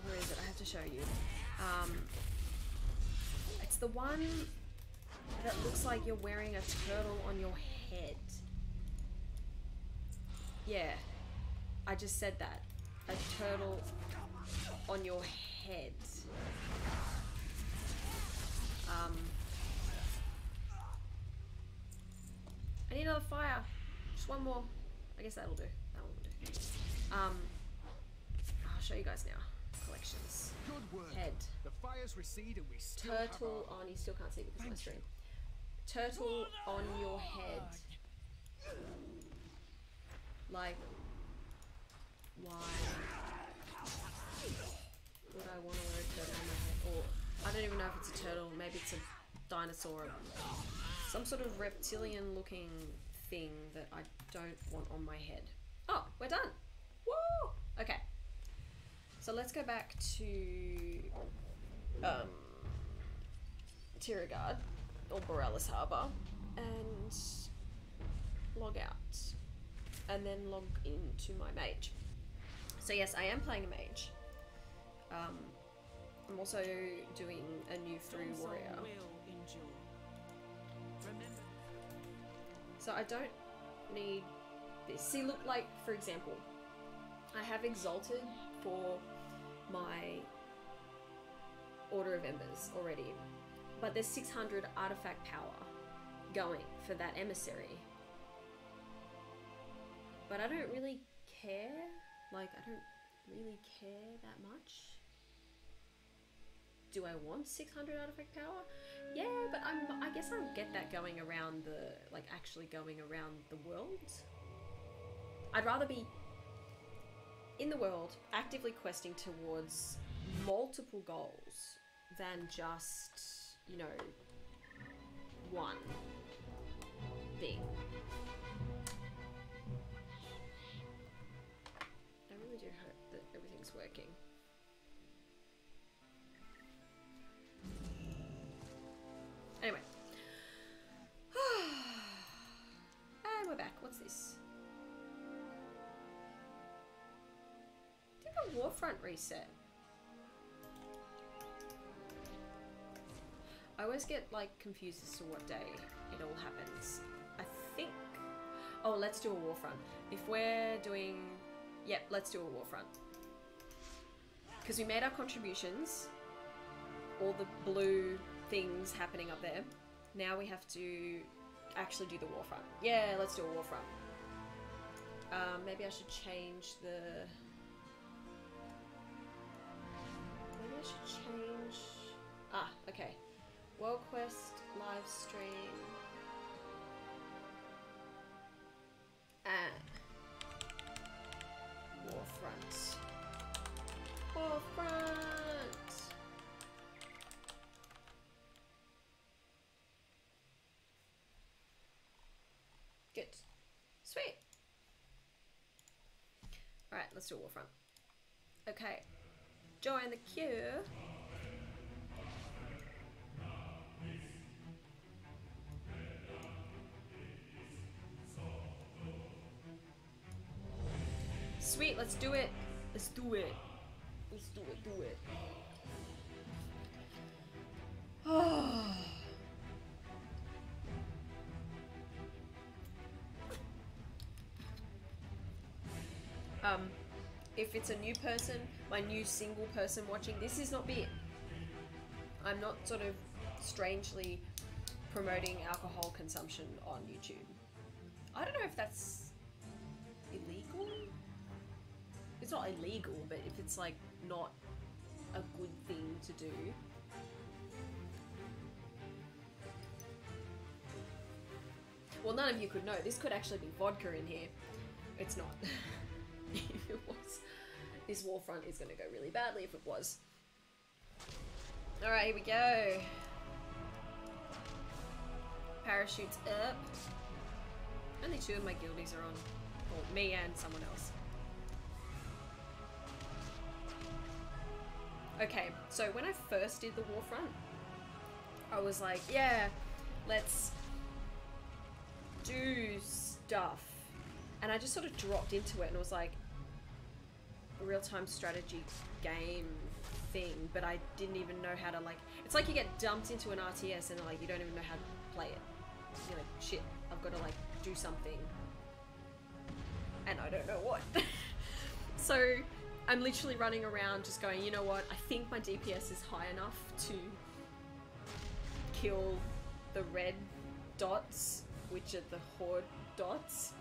where is it? I have to show you. It's the one that looks like you're wearing a turtle on your head. Yeah, I just said that. A turtle on your head. I need another fire. Just one more. I guess that'll do. That one will do. I'll show you guys now. Collections. Good work. Head. The fires recede and we still Turtle on. You still can't see because of my stream. Turtle on your head. Like, why would I want to wear a turtle on my head? Or I don't even know if it's a turtle. Maybe it's a dinosaur. Some sort of reptilian looking thing that I don't want on my head. Oh, we're done. Woo! Okay. So let's go back to Tiragard or Borealis Harbour and log out. And then log into my mage. So yes, I am playing a mage. I'm also doing a new free warrior. So I don't need this. See, look, like, for example, I have Exalted for my Order of Embers already, but there's 600 artifact power going for that emissary. But I don't really care. Like, I don't really care that much. Do I want 600 artifact power? Yeah, but I guess I'll get that going around the, like, actually going around the world. I'd rather be in the world, actively questing towards multiple goals than just, you know, one thing. I really do hope that everything's working. Anyway. And we're back. What's this? Did a Warfront reset? I always get like confused as to what day it all happens. I think... Oh, let's do a Warfront. If we're doing... Yep, let's do a Warfront. Because we made our contributions. All the blue things happening up there. Now we have to actually do the Warfront. Yeah, let's do a Warfront. Maybe I should change the... Maybe I should change... Ah, okay. World Quest, live stream. let's do a Warfront. Okay. Join the queue. Sweet, let's do it. Let's do it. Let's do it, do it. If it's a new person, my new single person watching, this is not beer. I'm not sort of strangely promoting alcohol consumption on YouTube. I don't know if that's illegal. It's not illegal, but if it's like not a good thing to do. Well, none of you could know. This could actually be vodka in here. It's not. If it was, this Warfront is going to go really badly if it was. Alright, here we go. Parachutes up. Only 2 of my guildies are on. Well, me and someone else. Okay, so when I first did the Warfront, I was like, yeah, let's do stuff. And I just sort of dropped into it and was like, a real-time strategy game thing, but I didn't even know how to, like, it's like you get dumped into an RTS and like you don't even know how to play it. You're like, shit, I've got to like do something. And I don't know what. So I'm literally running around just going, you know what, I think my DPS is high enough to kill the red dots, which are the horde dots,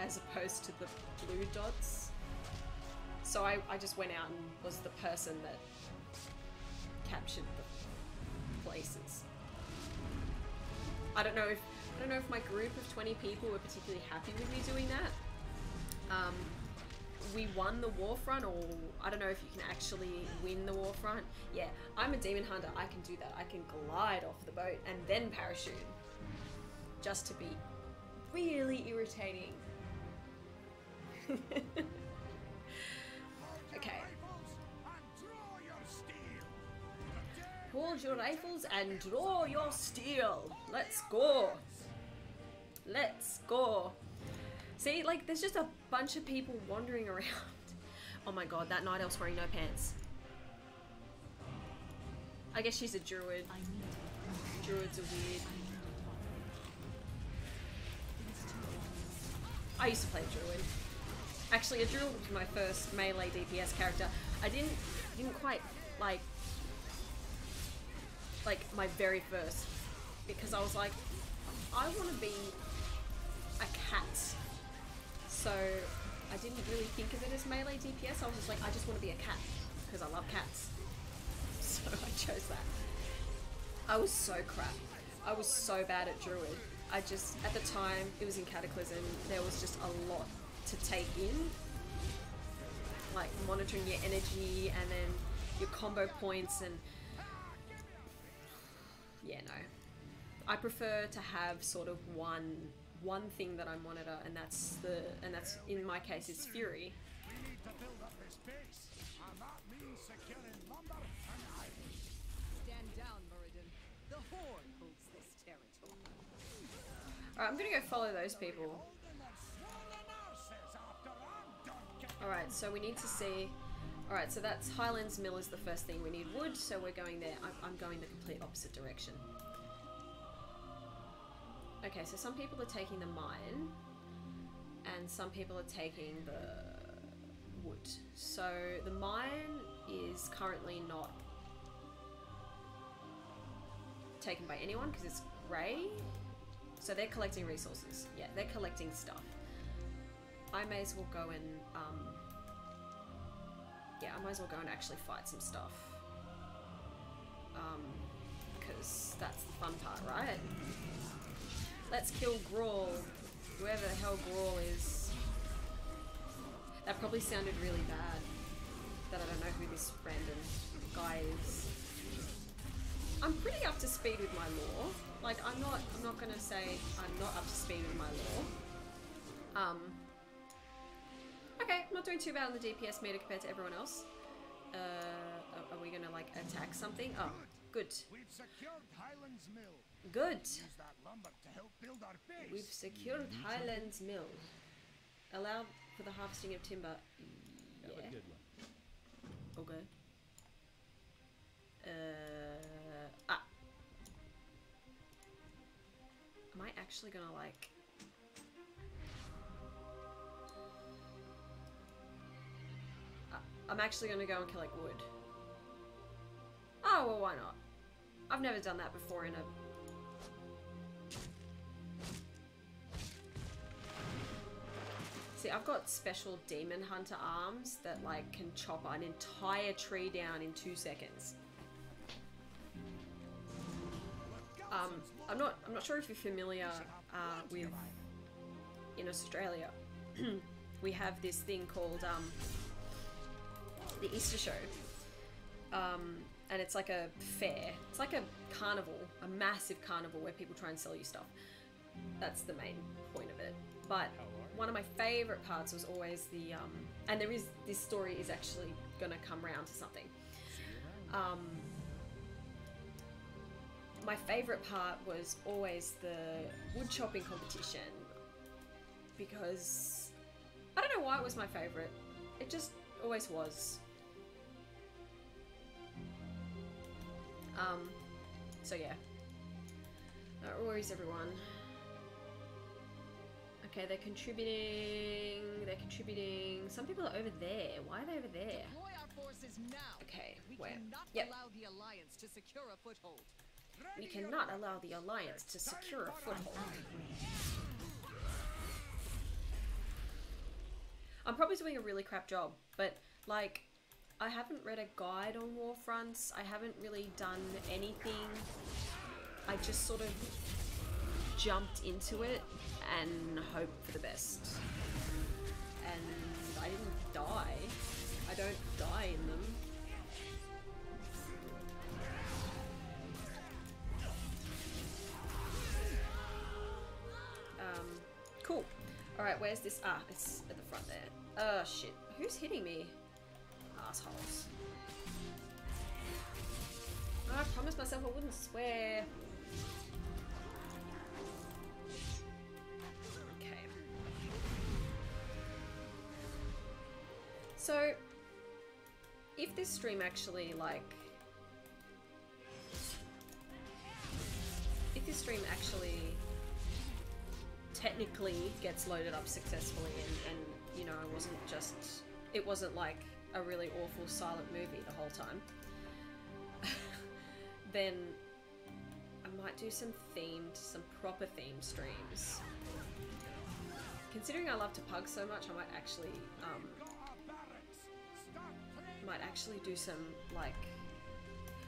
as opposed to the blue dots. So I just went out and was the person that captured the places. I don't know if my group of 20 people were particularly happy with me doing that. We won the Warfront, or I don't know if you can actually win the Warfront. Yeah, I'm a demon hunter. I can do that. I can glide off the boat and then parachute. Just to be really irritating. Okay. Hold your rifles and draw your steel. Let's go. Let's go. See, like, there's just a bunch of people wandering around. Oh my god, that night elf's wearing no pants. I guess she's a druid. Druids are weird. I used to play druid. Actually, a druid was my first melee DPS character. I didn't quite like my very first, because I was like, I want to be a cat. So I didn't really think of it as melee DPS. I was just like, I just want to be a cat because I love cats. So I chose that. I was so crap. I was so bad at druid. I just, at the time, it was in Cataclysm, there was just a lot to take in. Like monitoring your energy and then your combo points, and yeah, no. I prefer to have sort of one thing that I monitor, and that's in my case it's Fury. We need to build up this base, and that means securing lumber and iron. Stand down, Muradin. The Horde holds this territory. Alright, I'm gonna go follow those people. Alright, so we need to see... Alright, so that's Highlands Mill is the first thing. We need wood, so we're going there. I'm going the complete opposite direction. Okay, so some people are taking the mine, and some people are taking the wood. So the mine is currently not taken by anyone because it's grey. So they're collecting resources. Yeah, they're collecting stuff. I may as well go and yeah, I might as well go and actually fight some stuff. Because that's the fun part, right? Let's kill Grawl. Whoever the hell Grawl is. That probably sounded really bad. That I don't know who this random guy is. I'm pretty up to speed with my lore. Like, I'm not gonna say I'm not up to speed with my lore. Okay, I'm not doing too bad on the DPS meter compared to everyone else. Are we gonna like attack something? Oh, good. We've secured Highlands Mill. Good. Use that lumber to help build our base. We've secured Highlands Mill. Allow for the harvesting of timber. Yeah. Have a good one. Okay. Am I actually gonna like... I'm actually gonna go and collect wood. Oh, well, why not? I've never done that before in a... See, I've got special demon hunter arms that like can chop an entire tree down in 2 seconds. I'm not sure if you're familiar with, in Australia, we have this thing called the Easter show, and it's like a fair. It's like a carnival, a massive carnival where people try and sell you stuff. That's the main point of it. But one of my favorite parts was always the and there is, this story is actually gonna come round to something. My favorite part was always the wood chopping competition, because I don't know why it was my favorite. It just always was. So yeah. No worries, everyone. Okay, they're contributing. They're contributing. Some people are over there. Why are they over there? Deploy our forces now. Okay, We where? cannot Yep. allow the Alliance to secure a foothold. We cannot allow the Alliance to secure a foothold. I'm probably doing a really crap job, but like, I haven't read a guide on Warfronts. I haven't really done anything. I just sort of jumped into it and hoped for the best. And I didn't die. I don't die in them. Cool. Alright, where's this? Ah, it's at the front there. Oh, shit. Who's hitting me? Assholes. I promised myself I wouldn't swear. Okay. So, if this stream actually, like... If this stream actually technically gets loaded up successfully and you know, it wasn't like a really awful silent movie the whole time, then I might do some proper themed streams. Considering I love to pug so much, I might actually do some like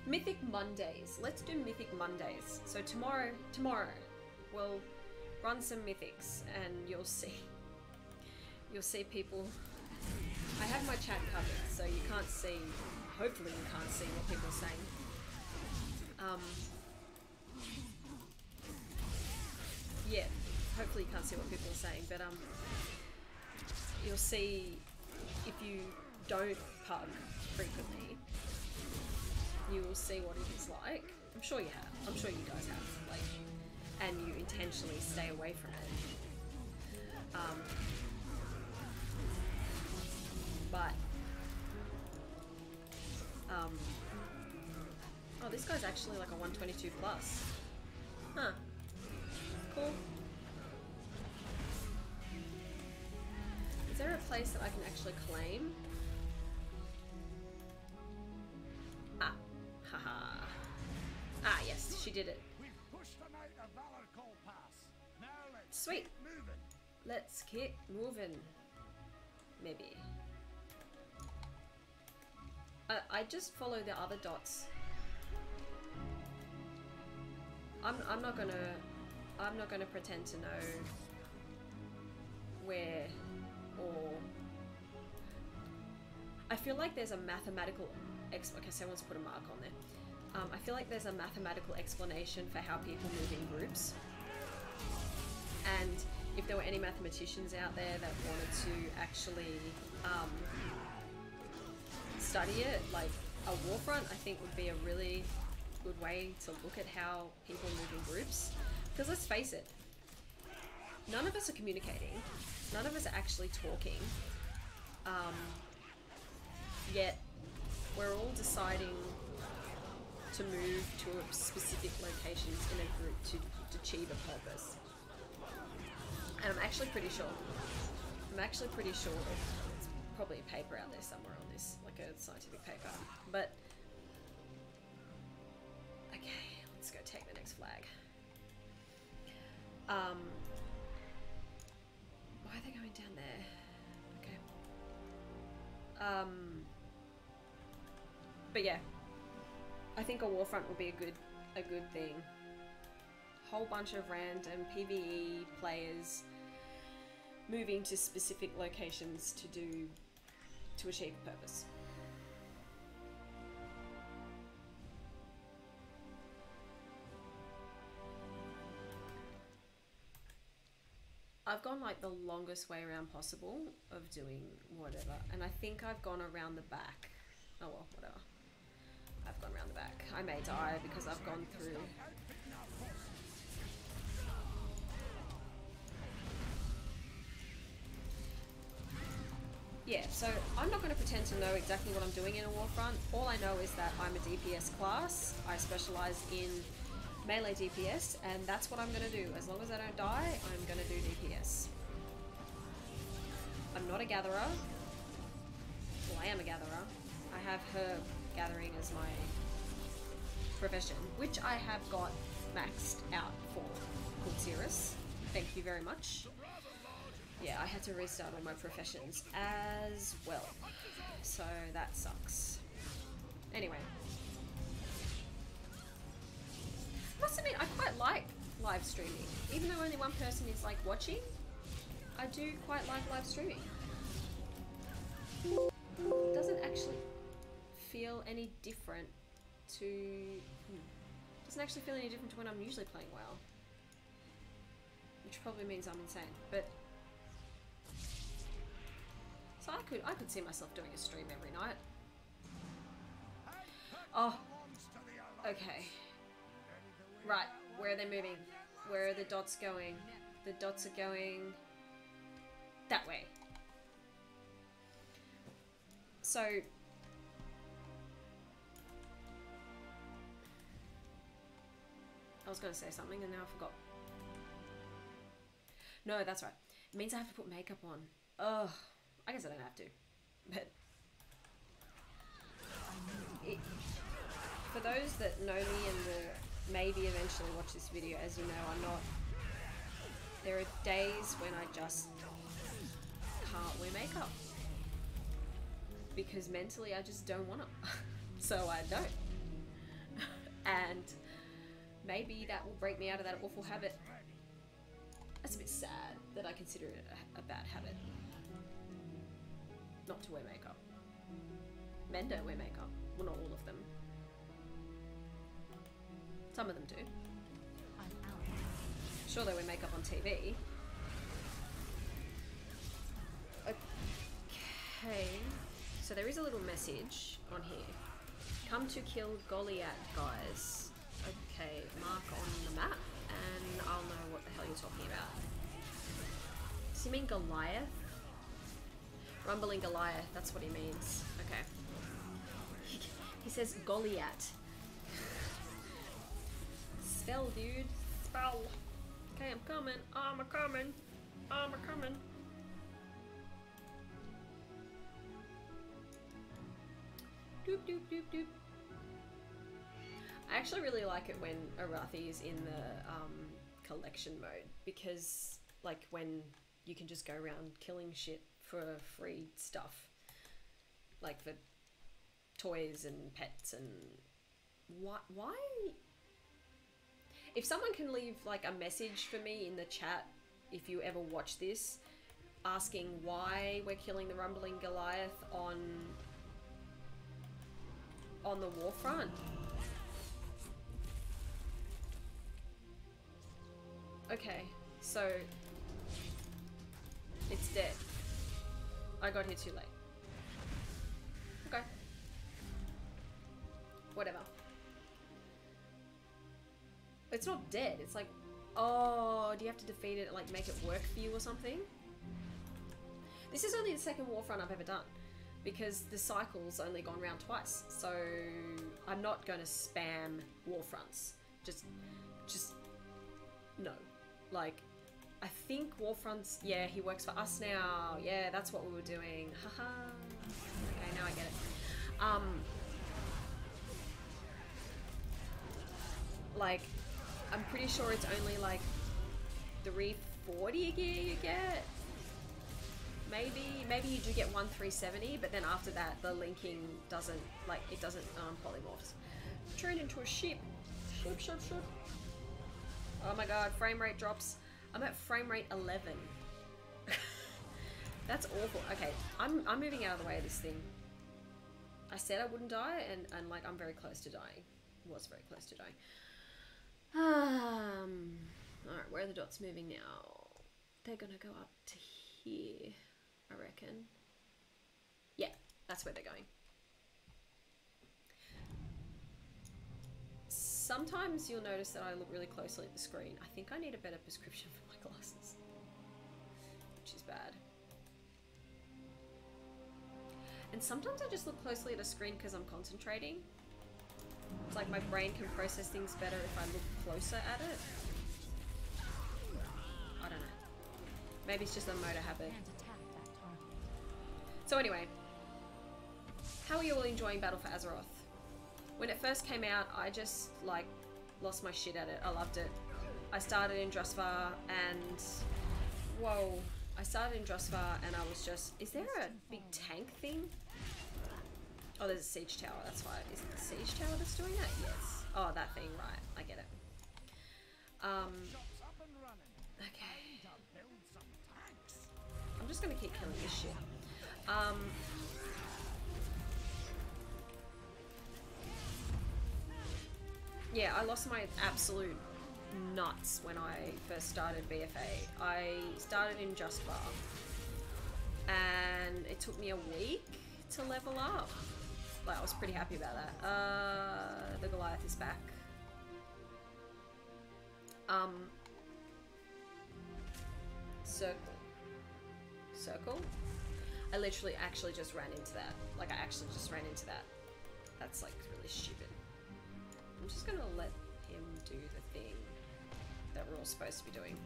Mythic Mondays. Let's do Mythic Mondays. So tomorrow we'll run some mythics and you'll see people. I have my chat covered, so you can't see, hopefully you can't see what people are saying. Yeah, hopefully you can't see what people are saying, but you'll see, if you don't pug frequently, you will see what it is like. I'm sure you have. I'm sure you guys have. Like, and you intentionally stay away from it. Oh, this guy's actually like a 122 plus. Huh. Cool. Is there a place that I can actually claim? Ah. Haha. Ah, yes, she did it. Sweet. Let's keep moving. Maybe. I just follow the other dots. I'm not gonna pretend to know where, or I feel like there's a mathematical okay, someone's put a mark on there. I feel like there's a mathematical explanation for how people move in groups. And if there were any mathematicians out there that wanted to actually study it. Like a Warfront, I think would be a really good way to look at how people move in groups. Because let's face it, none of us are communicating. None of us are actually talking. Yet we're all deciding to move to specific locations in a group to achieve a purpose. And I'm actually pretty sure there's probably a paper out there somewhere on this, like a scientific paper. But okay, let's go take the next flag. Why are they going down there? Okay. But yeah, I think a Warfront would be a good thing. Whole bunch of random PvE players moving to specific locations to achieve a purpose. I've gone like the longest way around possible of doing whatever, and I think I've gone around the back. Oh well, whatever. I've gone around the back. I may die because I've gone through. Yeah, so I'm not going to pretend to know exactly what I'm doing in a Warfront. All I know is that I'm a DPS class. I specialize in melee DPS, and that's what I'm going to do. As long as I don't die, I'm going to do DPS. I'm not a gatherer. Well, I am a gatherer. I have herb gathering as my profession, which I have got maxed out for. Called Cirrus. Thank you very much. Yeah, I had to restart all my professions as well. So that sucks. Anyway. Must admit, I quite like live streaming. Even though only one person is like watching, I do quite like live streaming. It doesn't actually feel any different to... doesn't actually feel any different to when I'm usually playing WoW. Which probably means I'm insane, but... So I could see myself doing a stream every night. Oh, okay. Right, where are they moving? Where are the dots going? The dots are going that way. So I was going to say something and now I forgot. No, that's right. It means I have to put makeup on. Ugh. I guess I don't have to, but for those that know me and will maybe eventually watch this video, as you know, I'm not. There are days when I just can't wear makeup because mentally I just don't want to, so I don't. And maybe that will break me out of that awful habit. That's a bit sad that I consider it a bad habit. Not to wear makeup. Men don't wear makeup. Well, not all of them. Some of them do. Sure, they wear makeup on TV. Okay. So there is a little message on here. Come to kill Korrlat, guys. Okay, mark on the map, and I'll know what the hell you're talking about. Does he mean Goliath? Rumbling Goliath, that's what he means. Okay. He says Korrlat. Spell, dude. Spell. Okay, I'm coming. I'm a-coming. I'm a-coming. Doop, doop, doop, doop. I actually really like it when Arathi is in the collection mode, because like when you can just go around killing shit for free stuff, like for toys and pets. And why if someone can leave like a message for me in the chat, if you ever watch this, asking why we're killing the Rumbling Goliath on the Warfront. Okay, so it's dead. I got here too late. Okay. Whatever. It's not dead. It's like, oh, do you have to defeat it and like make it work for you or something? This is only the second Warfront I've ever done because the cycle's only gone round twice. So I'm not going to spam Warfronts. Just no. Like, I think Warfronts, yeah, he works for us now. Yeah, that's what we were doing. Haha. Okay, now I get it. Like, I'm pretty sure it's only like 340 a gear you get. Maybe you do get 370, but then after that the linking doesn't, like, it doesn't polymorphs. Turn into a ship. Ship. Oh my god, frame rate drops. I'm at frame rate 11. That's awful. Okay, I'm moving out of the way of this thing. I said I wouldn't die, and like, I'm very close to dying. Was very close to dying. Alright, where are the dots moving now? They're gonna go up to here, I reckon. Yeah, that's where they're going. Sometimes you'll notice that I look really closely at the screen. I think I need a better prescription for my glasses, which is bad. And sometimes I just look closely at a screen because I'm concentrating. It's like my brain can process things better if I look closer at it. I don't know. Maybe it's just a motor habit. So anyway, how are you all enjoying Battle for Azeroth? When it first came out, I just like lost my shit at it. I loved it. I started in Drusvar and whoa. I started in Drusvar and I was just, is there a big tank thing? Oh, there's a siege tower, that's why. Is it the siege tower that's doing that? Yes. Oh, that thing, right. I get it. Okay. I'm just gonna keep killing this shit. Yeah, I lost my absolute nuts when I first started BFA. I started in Drusvar and it took me a week to level up. Like, I was pretty happy about that. The Goliath is back. Circle? I literally actually just ran into that. Like, I actually just ran into that. That's like really stupid. I'm just gonna let him do the thing that we're all supposed to be doing.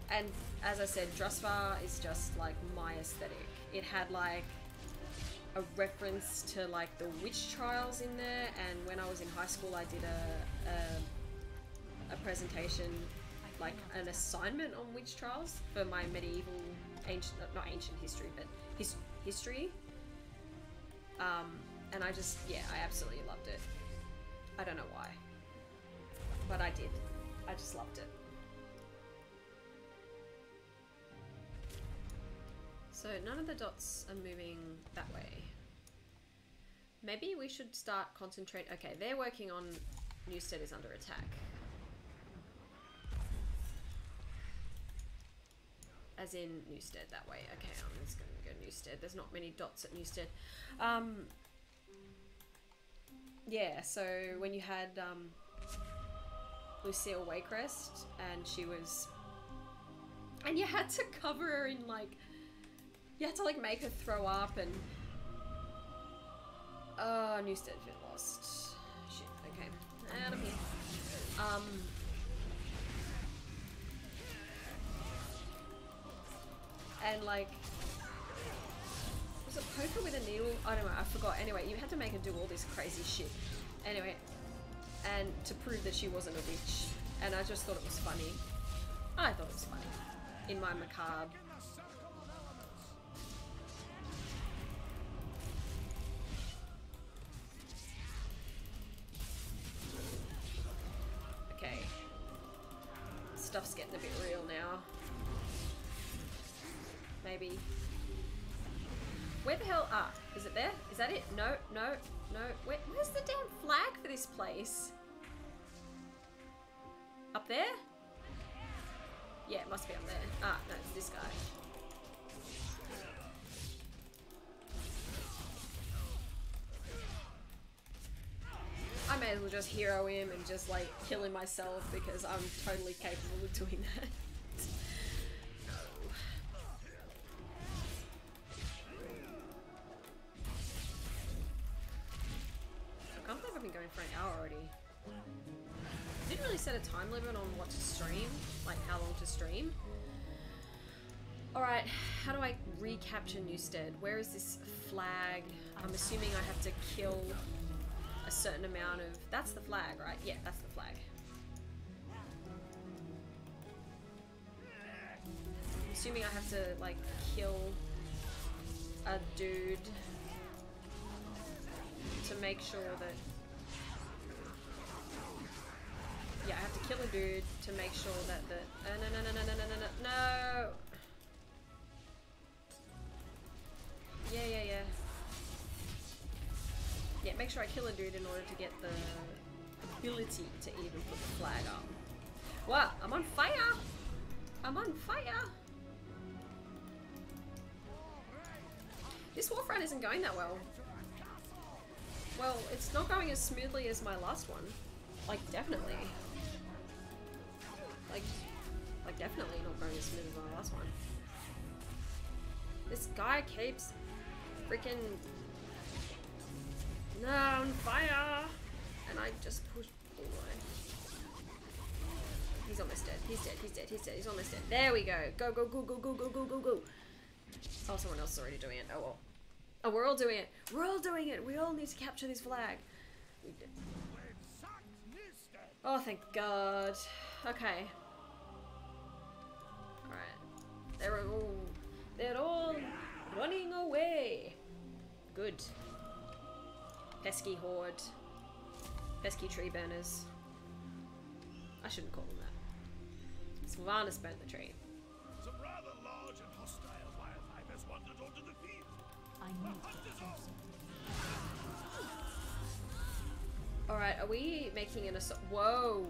And as I said, Drusvar is just like my aesthetic. It had like a reference to like the witch trials in there, and when I was in high school I did a presentation, like an assignment on witch trials for my medieval, ancient, not ancient history, but history. And I just, yeah, I absolutely loved it. I don't know why, but I did. I just loved it. So none of the dots are moving that way. Maybe we should start concentrate. Okay, they're working on Newstead is under attack. As in Newstead that way. Okay, I'm just gonna go Newstead. There's not many dots at Newstead. Yeah, so when you had Lucille Waycrest and she was, and you had to cover her in like, you had to like make her throw up and Newstead's been lost. Shit, okay. Out of here. And like, was it poker with a needle? I don't know, I forgot. Anyway, you had to make her do all this crazy shit. Anyway, and to prove that she wasn't a witch. And I just thought it was funny. I thought it was funny. In my macabre. Okay. Stuff's getting a bit real now. Maybe. Where the hell? Ah, is it there? Is that it? No, no, no. Where's the damn flag for this place? Up there? Yeah, it must be up there. Ah, no, it's this guy. may as well just hero him and just like kill him myself because I'm totally capable of doing that. I can't believe I've been going for an hour already. Didn't really set a time limit on what to stream, like how long to stream. Alright, how do I recapture Newstead? Where is this flag? I'm assuming I have to kill a certain amount of... That's the flag, right? Yeah, that's the flag. I'm assuming I have to, like, kill a dude to make sure that... Yeah, I have to kill a dude to make sure that the... No! Yeah. Yeah, make sure I kill a dude in order to get the ability to even put the flag up. What? I'm on fire! I'm on fire! This Warfront isn't going that well. Well, it's not going as smoothly as my last one. Like, definitely. Like definitely not going as smooth as my last one. This guy keeps freaking... No, I'm on fire! And I just pushed away. He's almost dead. He's dead. He's almost dead. There we go. Go. Oh, someone else is already doing it. Oh well. Oh, we're all doing it. We're all doing it. We all need to capture this flag. We did. Oh, thank God. Okay. Alright. They're all running away. Good. Pesky horde. Pesky tree burners. I shouldn't call them that. Sylvanas burnt the tree. Some rather large and hostile wildlife has wandered onto the field. I need to do Alright, are we making an assault? Whoa.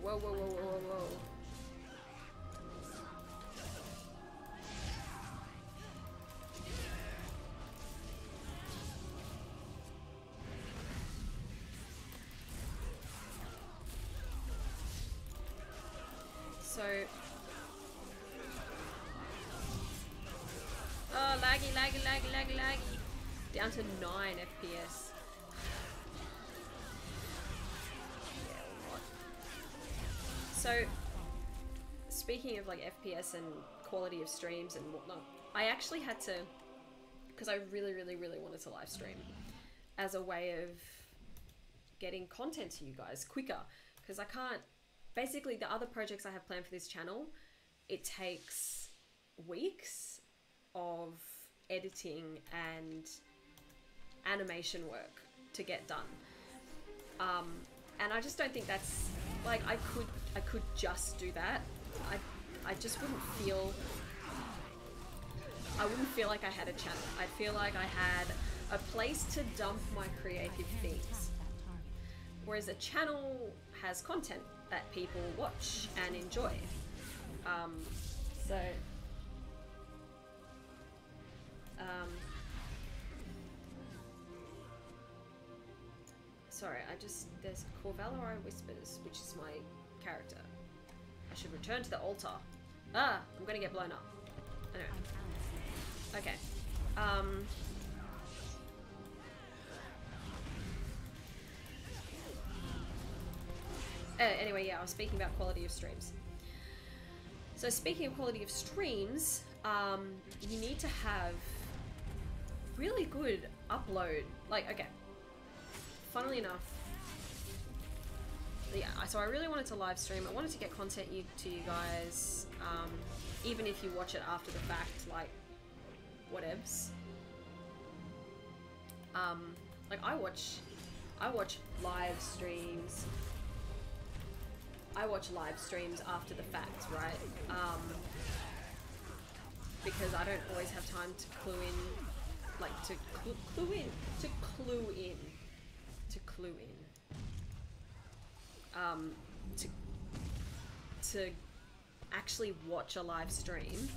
So... Oh, laggy. Down to 9 FPS. So, speaking of like FPS and quality of streams and whatnot, I actually had to, because I really wanted to live stream as a way of getting content to you guys quicker, because I can't, basically the other projects I have planned for this channel, it takes weeks of editing and animation work to get done. And I just don't think that's, like, I could just do that. I just wouldn't feel, I wouldn't feel like I had a channel. I'd feel like I had a place to dump my creative things. Whereas a channel has content that people watch and enjoy. Sorry, there's Korrlat Whispers, which is my character. I should return to the altar. Ah, I'm gonna get blown up. Anyway. Okay. Anyway, yeah, I was speaking about quality of streams. So speaking of quality of streams, you need to have really good upload. Like, okay. Funnily enough, yeah, so I really wanted to live stream. I wanted to get content to you guys, even if you watch it after the fact, like, whatevs. Like, I watch live streams. I watch live streams after the fact, right? Because I don't always have time to clue in, like, to clue in. To actually watch a live stream.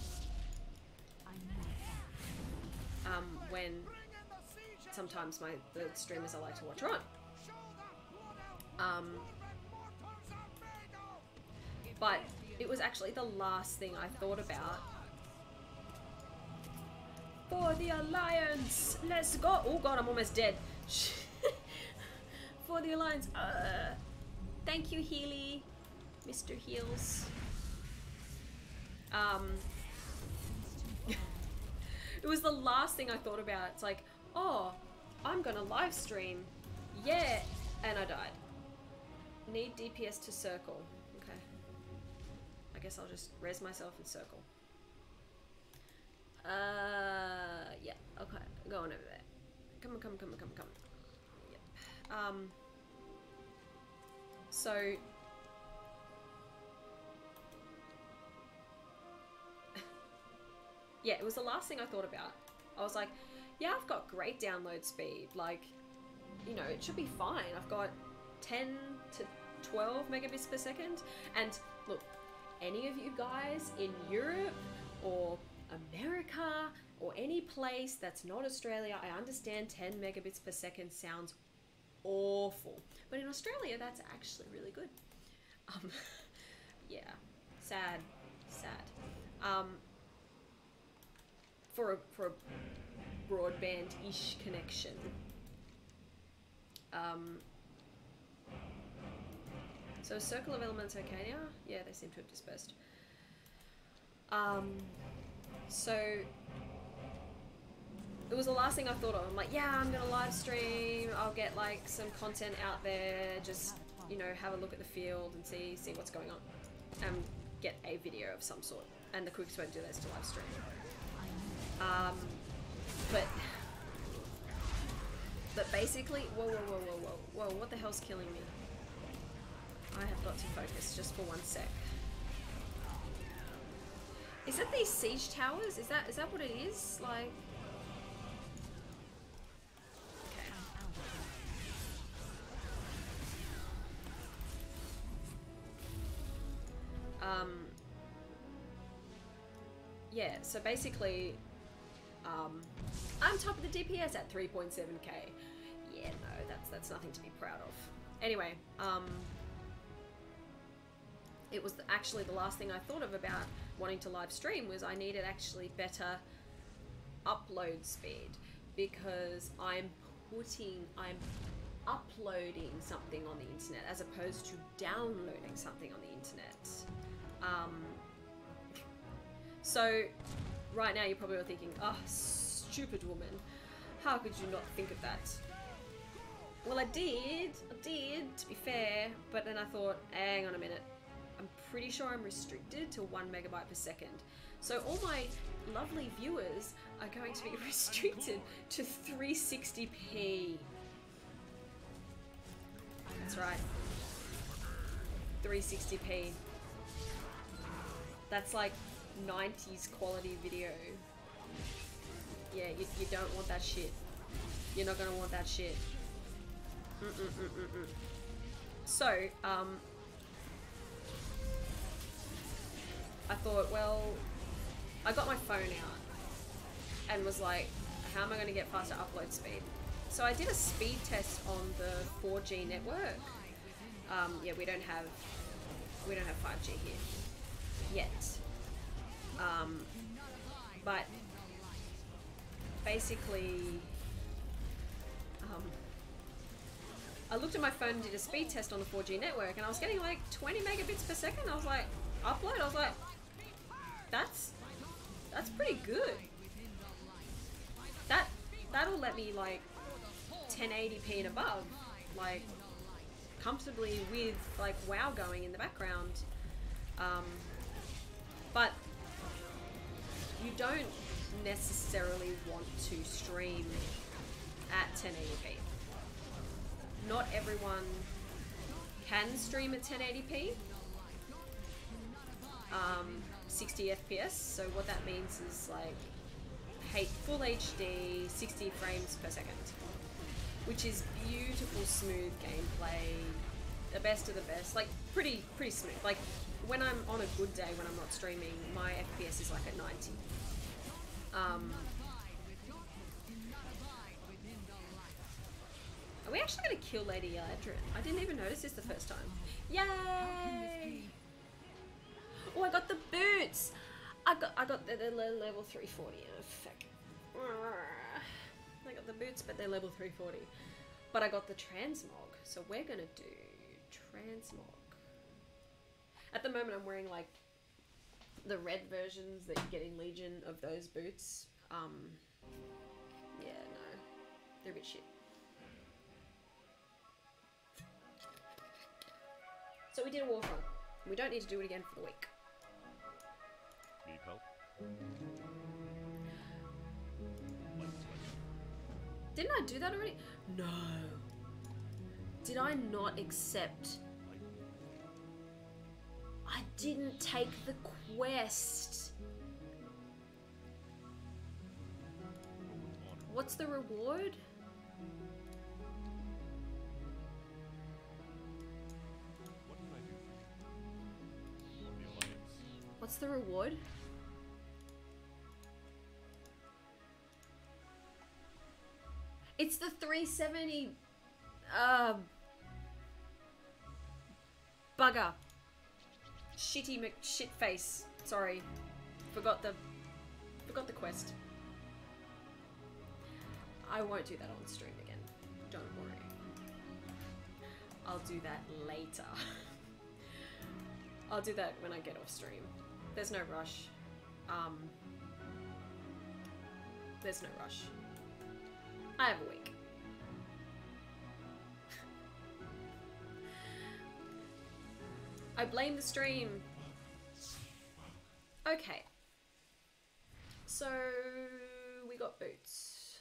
When sometimes the streamers I like to watch are on. But it was actually the last thing I thought about. For the Alliance! Let's go! Oh god, I'm almost dead. For the Alliance. Thank you, Healy. Mr. Heals. It was the last thing I thought about. It's like, oh, I'm gonna live stream. Yeah, and I died. Need DPS to circle. Okay. I guess I'll just res myself and circle. Yeah, okay. Go on over there. Come on, come on, come on, come on, come on. Yep. So... yeah, it was the last thing I thought about. I was like, yeah, I've got great download speed. Like, you know, it should be fine. I've got 10 to 12 megabits per second. And look, any of you guys in Europe or America or any place that's not Australia, I understand 10 megabits per second sounds awful. But in Australia, that's actually really good. Yeah, sad, sad. For a broadband-ish connection. So circle of elements okay now? Yeah, they seem to have dispersed. So it was the last thing I thought of. I'm like, yeah, I'm gonna live stream. I'll get like some content out there. Just, you know, have a look at the field and see what's going on, and get a video of some sort. And the quickest way to do that is to live stream. But basically, whoa, what the hell's killing me? I have got to focus just for 1 sec. Is it these siege towers? Is that what it is? Like, okay. Yeah, so basically, I'm top of the DPS at 3.7k. Yeah, no, that's nothing to be proud of. Anyway, it was actually the last thing I thought of about wanting to live stream was I needed actually better upload speed, because I'm uploading something on the internet as opposed to downloading something on the internet. So right now you're probably all thinking, oh, stupid woman, how could you not think of that? Well, I did, to be fair, but then I thought, hang on a minute, I'm pretty sure I'm restricted to 1 megabyte per second. So all my lovely viewers are going to be restricted to 360p. That's right, 360p. That's like 90s quality video. Yeah, you don't want that shit. You're not gonna want that shit. So, I thought, well, I got my phone out and was like, how am I gonna get faster upload speed? So I did a speed test on the 4G network. Yeah, we don't have 5G here yet. But basically, I looked at my phone and did a speed test on the 4G network, and I was getting like 20 megabits per second. I was like, upload. I was like, that's pretty good. That'll let me like 1080p and above, like comfortably with like WoW going in the background. But you don't necessarily want to stream at 1080p. Not everyone can stream at 1080p, 60 FPS. So what that means is like full HD, 60 frames per second, which is beautiful, smooth gameplay, the best of the best, like pretty smooth. Like when I'm on a good day, when I'm not streaming, my FPS is like at 90. Are we actually gonna kill Lady Eladrin? I didn't even notice this the first time. Yay! Oh, I got the boots! I got the level 340. Oh, fuck. I got the boots, but they're level 340. But I got the transmog, so we're gonna do transmog. At the moment, I'm wearing like the red versions that you get in Legion of those boots. Yeah, no, they're a bit shit. So we did a Warfront. We don't need to do it again for the week. Need help? Didn't I do that already? No. Did I not accept? I didn't take the quest. What's the reward? What did I do for you? On the Alliance. What's the reward? It's the 370 bugger. Shitty McShitface. Sorry. Forgot the quest. I won't do that on stream again. Don't worry. I'll do that later. I'll do that when I get off stream. There's no rush. There's no rush. I have a week. I blame the stream. Okay. So we got boots.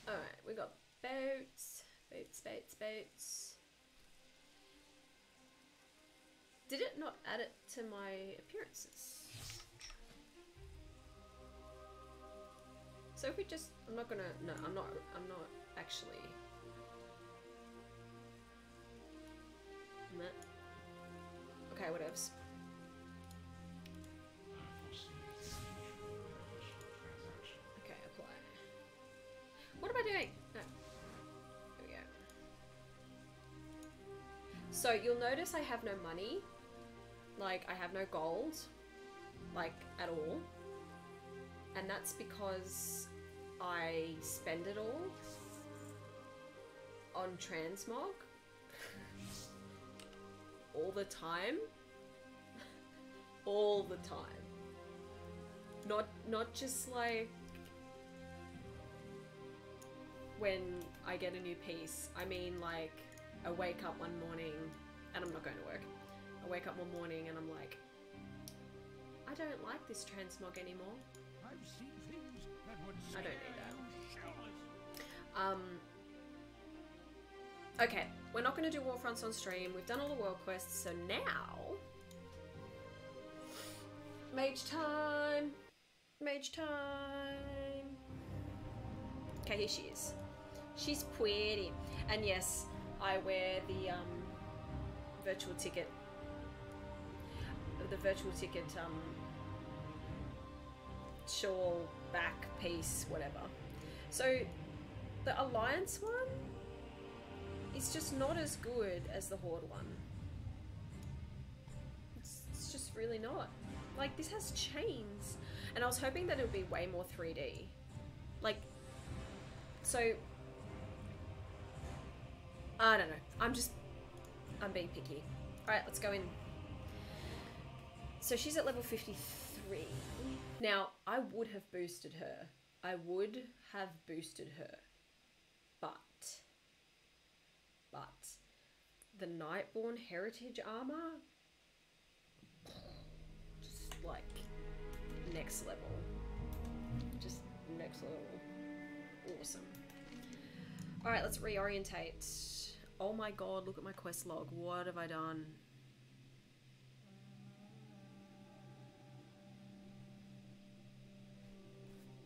Alright, we got boots. Boots. Did it not add it to my appearances? So if we just, I'm not actually. Nah. Okay, whatevs. Okay, apply. What am I doing? No. There we go. So you'll notice I have no money. Like, I have no gold. Like, at all. And that's because I spend it all on transmog all the time. All the time. Not just like when I get a new piece. I mean, like, I wake up one morning and I'm not going to work. I wake up one morning and I'm like, I don't like this transmog anymore. I've seen things that would I don't need that. Okay, we're not going to do Warfronts on stream. We've done all the world quests, so now... Mage time! Mage time! Okay, here she is. She's pretty. And yes, I wear the virtual ticket. The virtual ticket shawl, back piece, whatever. So the Alliance one is just not as good as the Horde one. It's just really not. Like, this has chains, and I was hoping that it would be way more 3D. Like, so I don't know. I'm being picky. All right, let's go in. So she's at level 53. Now, I would have boosted her. But the Nightborne Heritage armor, just like next level. Just next level. Awesome. Alright, let's reorientate. Oh my god, look at my quest log. What have I done?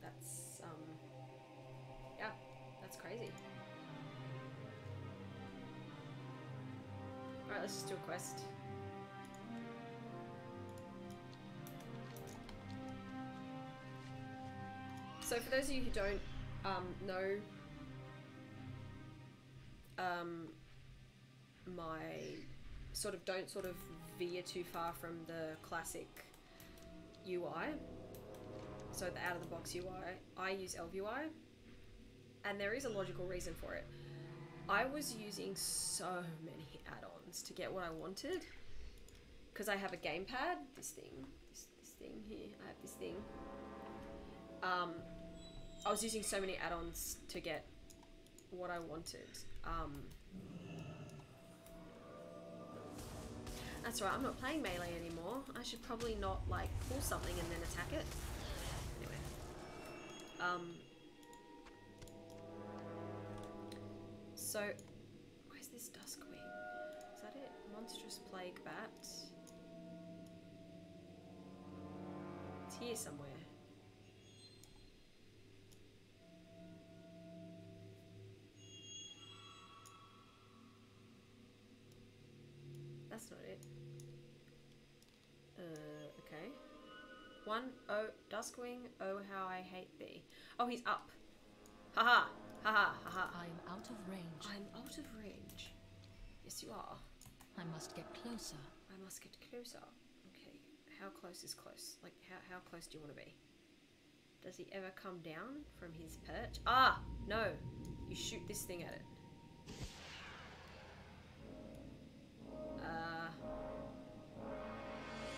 That's, yeah, that's crazy. Alright, let's just do a quest. So for those of you who don't No. My don't veer too far from the classic UI. So the out of the box UI. I use LVUI, and there is a logical reason for it. I was using so many add-ons to get what I wanted, because I have a gamepad, this thing here, I have this thing. I was using so many add-ons to get what I wanted. That's right, I'm not playing melee anymore. I should probably not like pull something and then attack it. Anyway. So, where's this Duskwing? Is that it? Monstrous Plague Bat. It's here somewhere. That's not it. Okay. Duskwing, oh how I hate thee. Oh, he's up. Haha. Haha, haha. I'm out of range. I'm out of range. Yes, you are. I must get closer. I must get closer. Okay, how close is close? Like, how close do you want to be? Does he ever come down from his perch? Ah, no. You shoot this thing at it.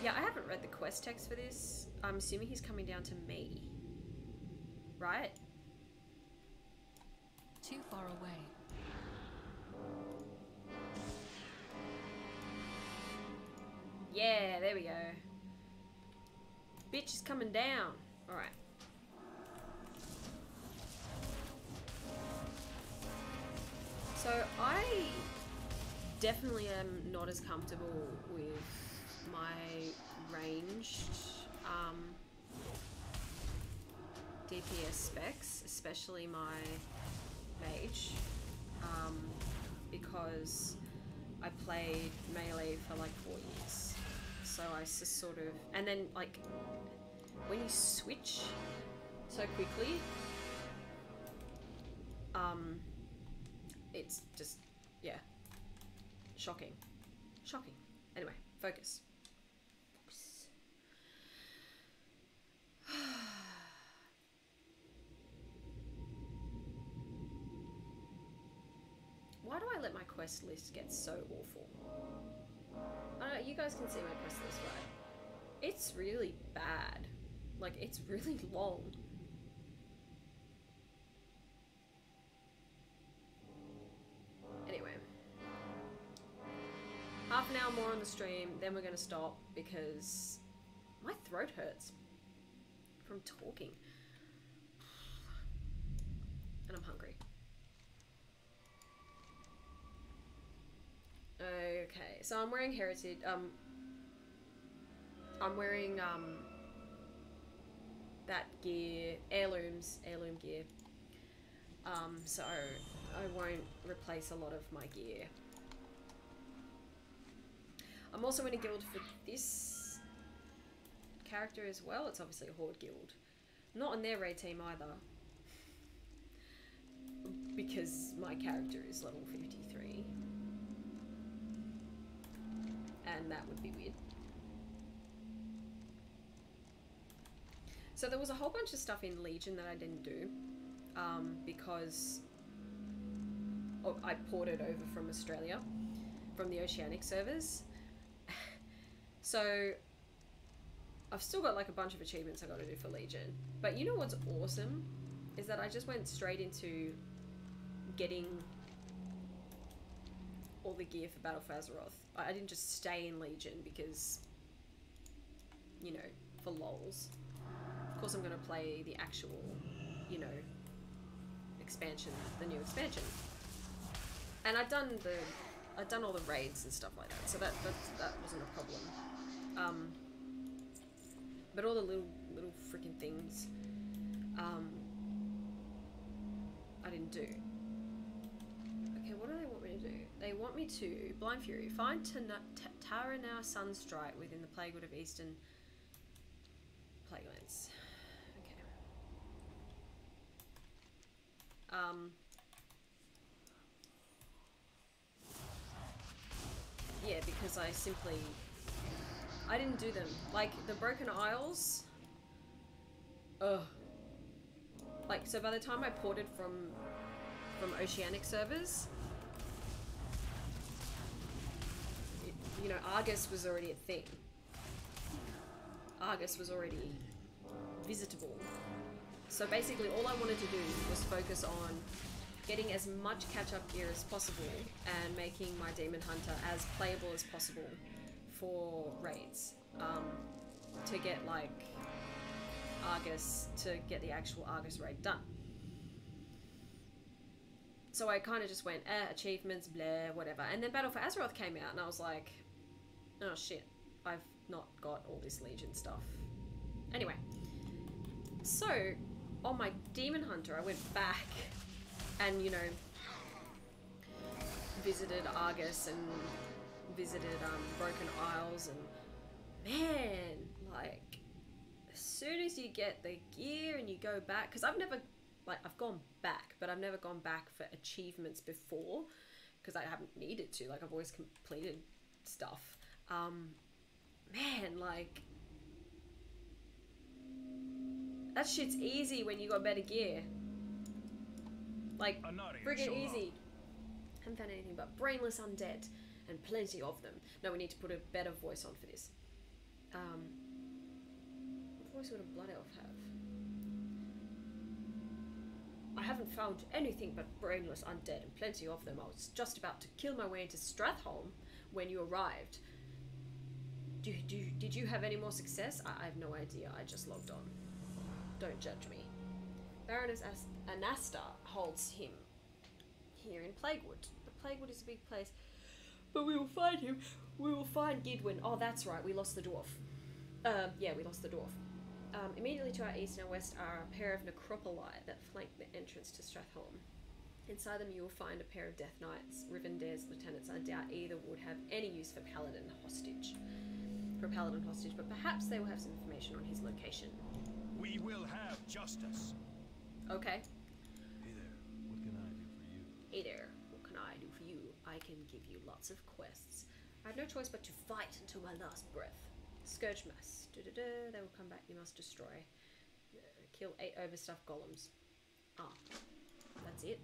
Yeah, I haven't read the quest text for this. I'm assuming he's coming down to me. Right? Too far away. Yeah, there we go. Bitch is coming down. Alright. So I definitely am not as comfortable with my ranged DPS specs, especially my mage, because I played melee for like 4 years, so I just sort of, and then like when you switch so quickly, it's just, yeah, shocking. Anyway, focus. Why do I let my quest list get so awful? I don't know, you guys can see my quest list, right? It's really bad. Like, it's really long. Anyway. Half an hour more on the stream, then we're gonna stop because my throat hurts from talking. And I'm hungry. Okay, so I'm wearing heritage, I'm wearing, that gear, heirloom gear. So I won't replace a lot of my gear. I'm also in a guild for this character as well. It's obviously a horde guild. Not on their raid team either, because my character is level 53. And that would be weird. So there was a whole bunch of stuff in Legion that I didn't do, because I ported over from Australia, from the Oceanic servers. So I've still got like a bunch of achievements I got to do for Legion. But you know what's awesome is that I just went straight into getting all the gear for Battle for Azeroth. I didn't just stay in Legion because, you know, for lols. Of course I'm going to play the actual, you know, expansion, the new expansion. And I've done all the raids and stuff like that, so that wasn't a problem. But all the little freaking things, I didn't do. Okay, what do they want me to do? They want me to, Blind Fury, find Taranau Sunstrike within the Plaguewood of Eastern Plaguelands. Okay. Yeah, because I didn't do them. Like, the Broken Isles, ugh. Like, so by the time I ported from Oceanic servers, you know, Argus was already a thing. Argus was already visitable. So basically all I wanted to do was focus on getting as much catch-up gear as possible and making my Demon Hunter as playable as possible for raids. To get, like, Argus, to get the actual Argus raid done. So I kind of just went, achievements, blah, whatever. And then Battle for Azeroth came out and I was like, oh shit, I've not got all this Legion stuff. Anyway, so on my Demon Hunter, I went back and, you know, visited Argus and visited Broken Isles, and man, like, as soon as you get the gear and you go back, because I've never, like, I've gone back, but I've never gone back for achievements before, because I haven't needed to, like, I've always completed stuff. Man, like, that shit's easy when you got better gear. Like, friggin' easy. Haven't found anything but brainless undead, and plenty of them. No, we need to put a better voice on for this. What voice would a blood elf have? I haven't found anything but brainless undead, and plenty of them. I was just about to kill my way into Stratholme when you arrived. Did you have any more success? I have no idea. I just logged on. Don't judge me. Baroness Anasta holds him here in Plaguewood. The Plaguewood is a big place, but we will find him. We will find Gidwin. Oh, that's right. We lost the dwarf. Yeah, we lost the dwarf. Immediately to our east and our west are a pair of necropoli that flank the entrance to Stratholme. Inside them you will find a pair of Death Knights, Rivendare's lieutenants. I doubt either would have any use for Paladin hostage. But perhaps they will have some information on his location. We will have justice. Okay. Hey there, what can I do for you? Hey there, what can I do for you? I can give you lots of quests. I have no choice but to fight until my last breath. Scourge Mass. They will come back. You must destroy. Kill 8 overstuffed golems. Ah, that's it.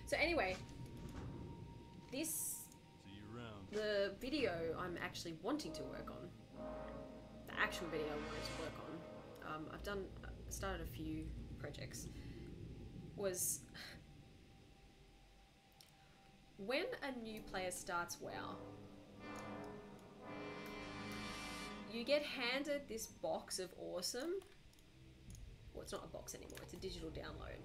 So anyway, this... See you around. The video I'm actually wanting to work on. The actual video I wanted to work on. I've started a few projects. Was... When a new player starts WoW, you get handed this box of awesome. Well, it's not a box anymore, it's a digital download.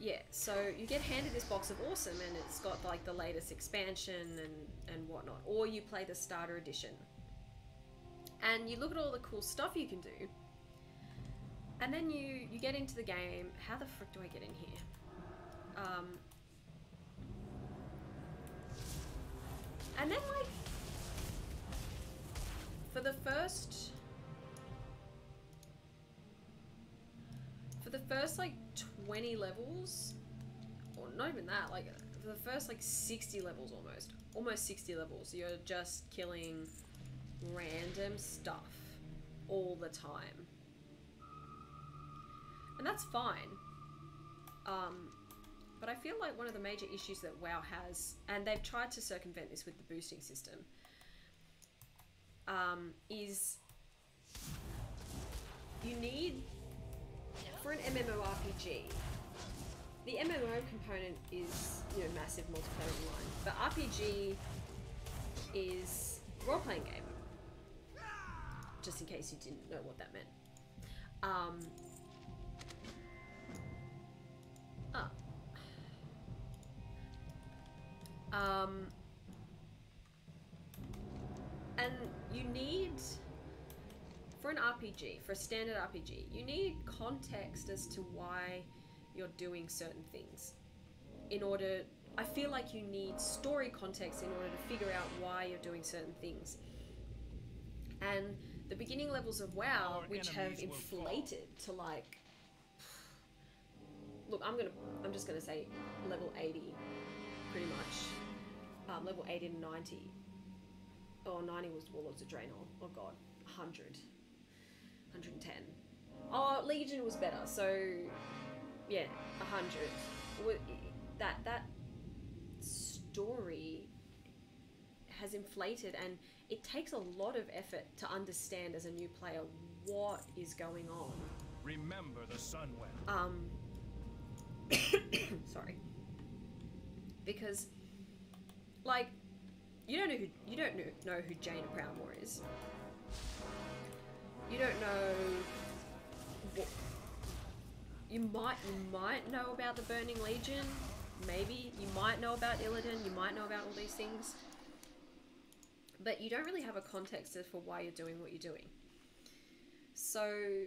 Yeah, so you get handed this box of awesome and it's got like the latest expansion and whatnot. Or you play the starter edition. And you look at all the cool stuff you can do. And then you get into the game. How the frick do I get in here? And then, like, for the first like 20 levels, or not even that, like for the first like 60 levels almost 60 levels, you're just killing random stuff all the time. And that's fine. But I feel like one of the major issues that WoW has, and they've tried to circumvent this with the boosting system, is you need, for an MMORPG, the MMO component is, you know, massive multiplayer online, but RPG is role-playing game. Just in case you didn't know what that meant. And you need, for an RPG, for a standard RPG, you need context as to why you're doing certain things. In order, I feel like you need story context in order to figure out why you're doing certain things. And the beginning levels of WoW, Our which have enemies will inflated to like, look, I'm just gonna say level 80, pretty much. Level 80 to 90. Oh, 90 was Warlords of Draenor. Oh god, 100, 110. Oh, Legion was better. So, yeah, 100. That story has inflated, and it takes a lot of effort to understand as a new player what is going on. Remember the Sunwell. Sorry. Because, like, you don't know who Jaina Proudmoore is. You don't know what, you might know about the Burning Legion, maybe. You might know about Illidan, you might know about all these things. But you don't really have a context as for why you're doing what you're doing. So,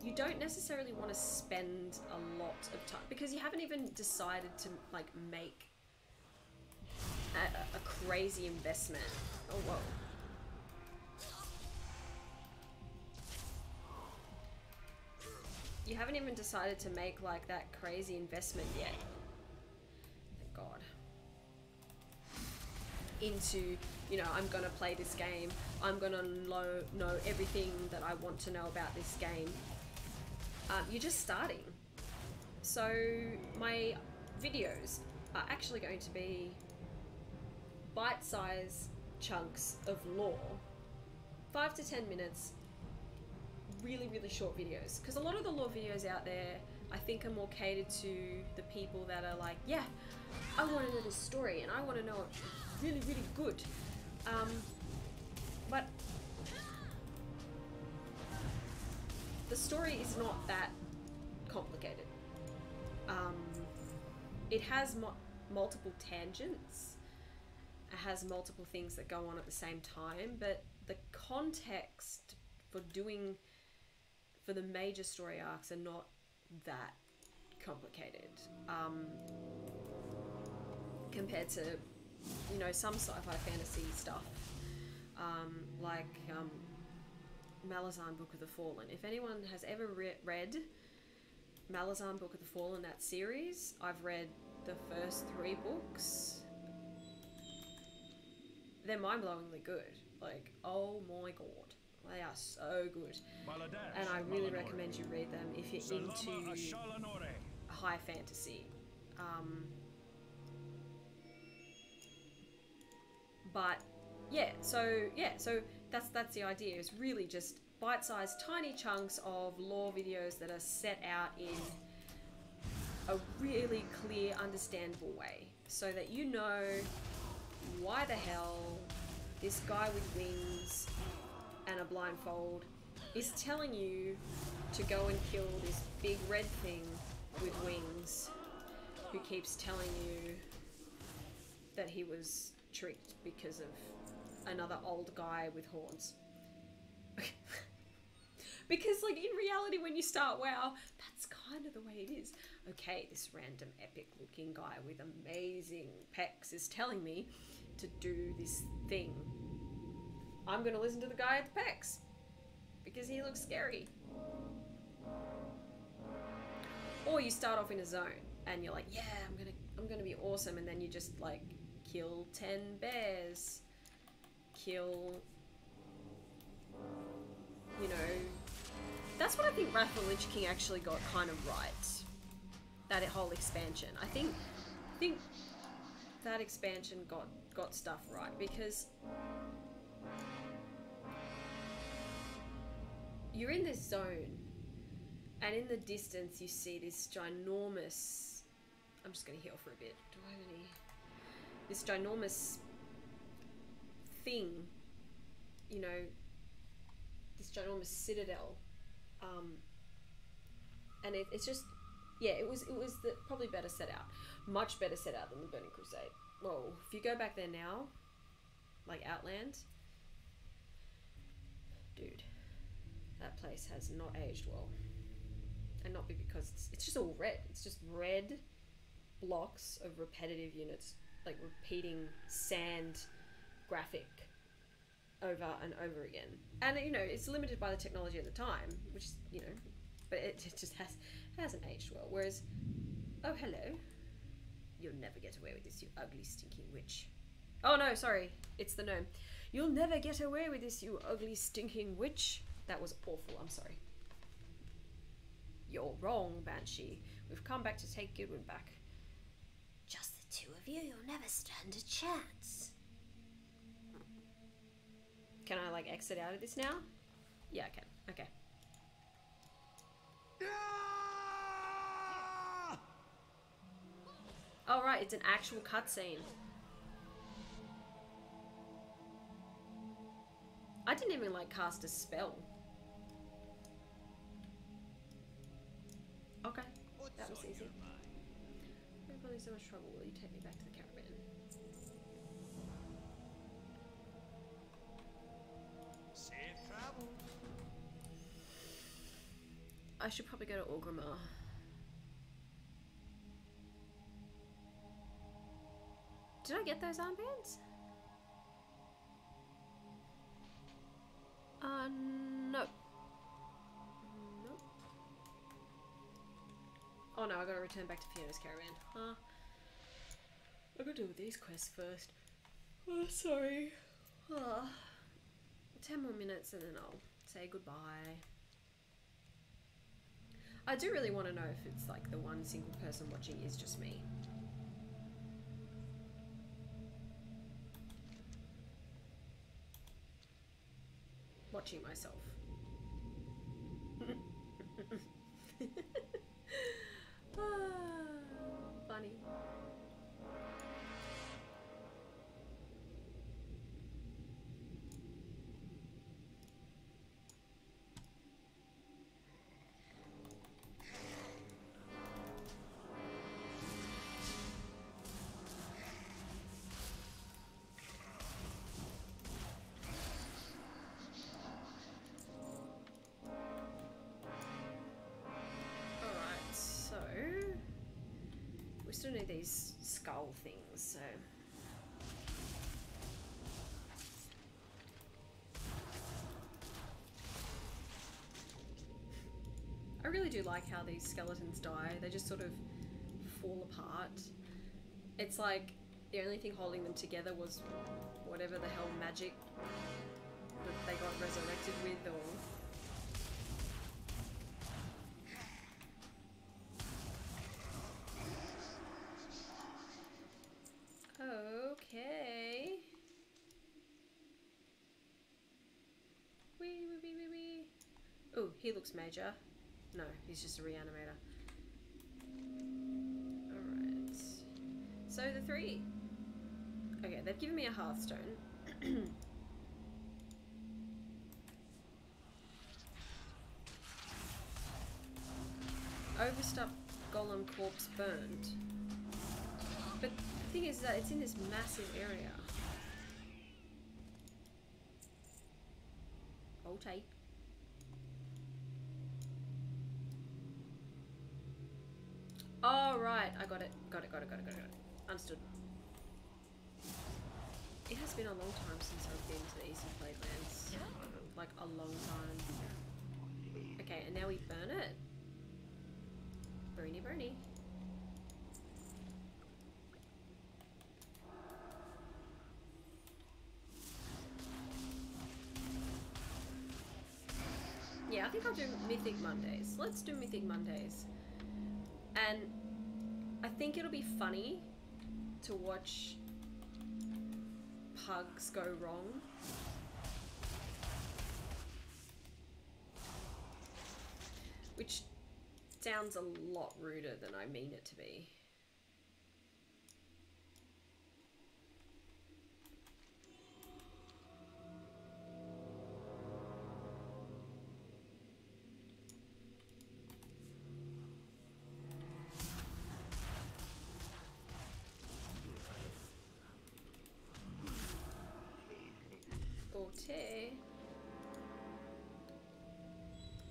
you don't necessarily want to spend a lot of time, because you haven't even decided to like make a crazy investment. Oh whoa. You haven't even decided to make like that crazy investment yet. Thank God. Into, you know, I'm gonna play this game. I'm gonna know everything that I want to know about this game. You're just starting. So my videos are actually going to be bite-sized chunks of lore, 5 to 10 minutes, really short videos, because a lot of the lore videos out there I think are more catered to the people that are like, yeah, I want to know this story and I want to know it really good, but the story is not that complicated. It has multiple tangents, it has multiple things that go on at the same time, but the context for the major story arcs are not that complicated, compared to, you know, some sci-fi fantasy stuff, like Malazan Book of the Fallen. If anyone has ever read Malazan Book of the Fallen, that series, I've read the first 3 books. They're mind-blowingly good. Like, oh my god. They are so good. And I really recommend you read them if you're into high fantasy. But yeah, so that's the idea. It's really just bite-sized tiny chunks of lore videos that are set out in a really clear, understandable way, so that you know why the hell this guy with wings and a blindfold is telling you to go and kill this big red thing with wings, who keeps telling you that he was tricked because of another old guy with horns. Because, like, in reality, when you start WoW, that's kind of the way it is. Okay, this random epic-looking guy with amazing pecs is telling me to do this thing. I'm gonna listen to the guy at the pecs because he looks scary. Or you start off in a zone and you're like, yeah, I'm gonna be awesome, and then you just like kill 10 bears, kill, you know. That's what I think Wrath of the Lich King actually got kind of right. That whole expansion. I think that expansion got stuff right, because you're in this zone and in the distance you see this ginormous, I'm just going to heal for a bit. Do I have any? This ginormous thing, you know, this ginormous citadel. And it's just, yeah, it was probably better set out. Much better set out than the Burning Crusade. Whoa, if you go back there now, like Outland, dude, that place has not aged well. And not because it's just all red. It's just red blocks of repetitive units, like repeating sand graphic over and over again. And you know, it's limited by the technology at the time, which is, you know, but it just hasn't aged well. Whereas, oh hello, you'll never get away with this, you ugly stinking witch. Oh no, sorry, it's the gnome. You'll never get away with this, you ugly stinking witch. That was awful, I'm sorry. You're wrong, Banshee. We've come back to take Goodwin back. Just the two of you, you'll never stand a chance. Can I, like, exit out of this now? Yeah, I can. Okay. Oh, right, it's an actual cutscene. I didn't even, like, cast a spell. Okay, that was easy. We're probably so much trouble. Will you take me back to the caravan? Safe travel. I should probably go to Orgrimmar. Did I get those armbands? No. Nope. Oh no, I gotta return back to Fiona's caravan. Huh? I gotta deal with these quests first. Oh, sorry. 10 more minutes and then I'll say goodbye. I do really want to know if it's like the one single person watching is just me. Watching myself. Funny. Still need these skull things, so I really do like how these skeletons die. They just sort of fall apart. It's like the only thing holding them together was whatever the hell magic that they got resurrected with, or okay. Wee. Oh, he looks major. No, he's just a reanimator. Alright. So the three. Okay, they've given me a Hearthstone. Overstuffed golem corpse burned. But the thing is that it's in this massive area. Hold tight. Oh, right. I got it. Got it. Understood. It has been a long time since I've been to the Eastern Plaguelands. Like, a long time. Okay, and now we burn it. Burny. Yeah, I think I'll do Mythic Mondays. Let's do Mythic Mondays. And I think it'll be funny to watch pugs go wrong. Which sounds a lot ruder than I mean it to be.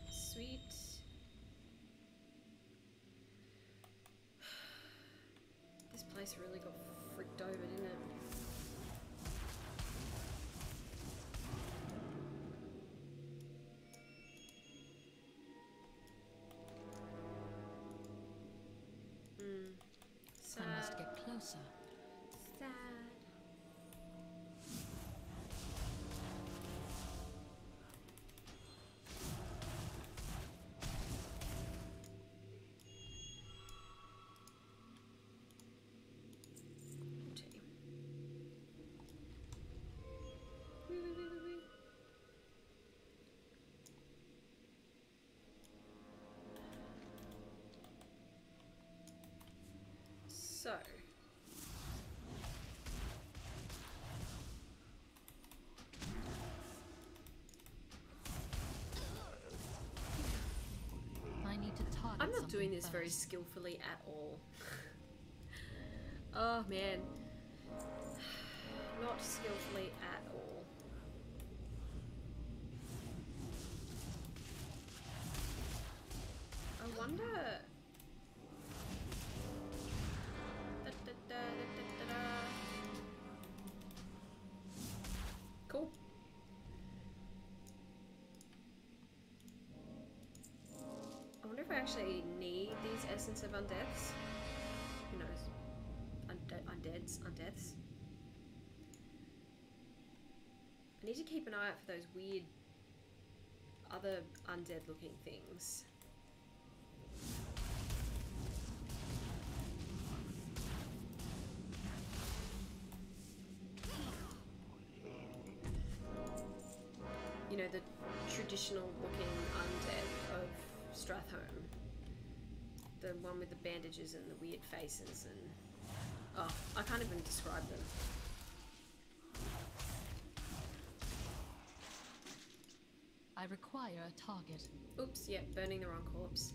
Sweet. place really got fricked over, didn't it? I must get closer. Sad. So I need to target I'm not doing something this very first. skillfully at all. Oh man. Not skillfully at all. I wonder. Cool. I wonder if I actually need these Essence of Undeaths. Who knows? Undeaths. I need to keep an eye out for those weird other undead looking things. You know, the traditional looking undead of Strathhome. The one with the bandages and the weird faces and... Oh, I can't even describe them. I require a target. Oops, yeah, burning the wrong corpse.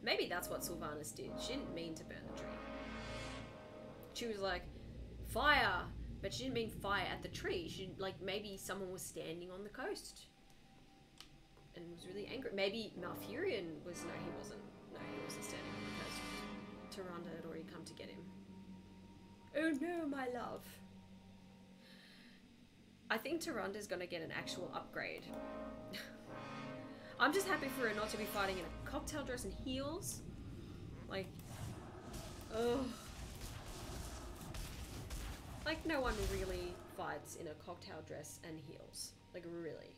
Maybe that's what Sylvanas did. She didn't mean to burn the tree. She was like, fire! But she didn't mean fire at the tree. She, like, maybe someone was standing on the coast and was really angry. Maybe Malfurion was... No, he wasn't. No, he wasn't standing on the coast. Tyrande had already come to get him. Oh no, my love. I think Tyrande's gonna get an actual upgrade. I'm just happy for her not to be fighting in a cocktail dress and heels. Like, ugh. Like, no one really fights in a cocktail dress and heels. Like, really.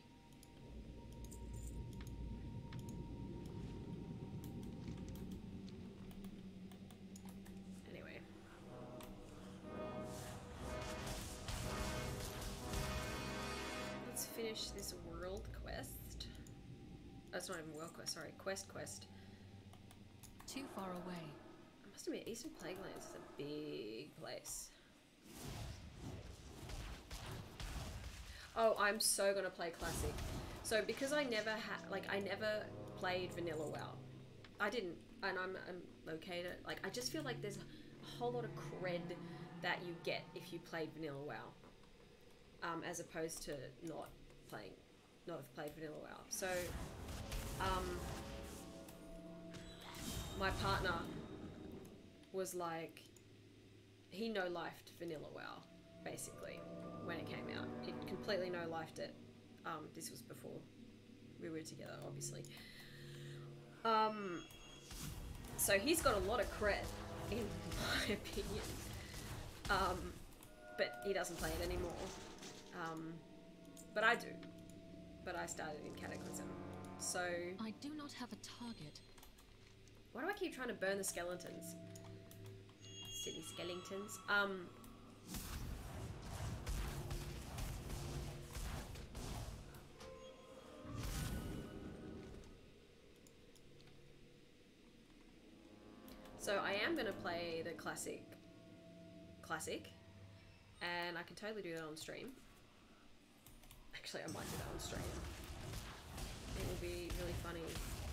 Anyway. Let's finish this world quest. Oh, it's not even world quest, sorry. Quest. Too far away. I must admit, Eastern Plaguelands is a big place. Oh, I'm so gonna play Classic. So because I never I never played Vanilla WoW. I didn't, and I'm okay to, like, I just feel like there's a whole lot of cred that you get if you played Vanilla WoW. As opposed to not have played Vanilla WoW. So, my partner was like, he no-lifed Vanilla WoW, basically, when it came out. He completely no-lifed it. This was before we were together, obviously. So he's got a lot of cred, in my opinion. But he doesn't play it anymore. But I do. But I started in Cataclysm. So... I do not have a target. Why do I keep trying to burn the skeletons? Silly skeletons. So I am going to play the classic, and I can totally do that on stream. Actually, I might do that on stream. It will be really funny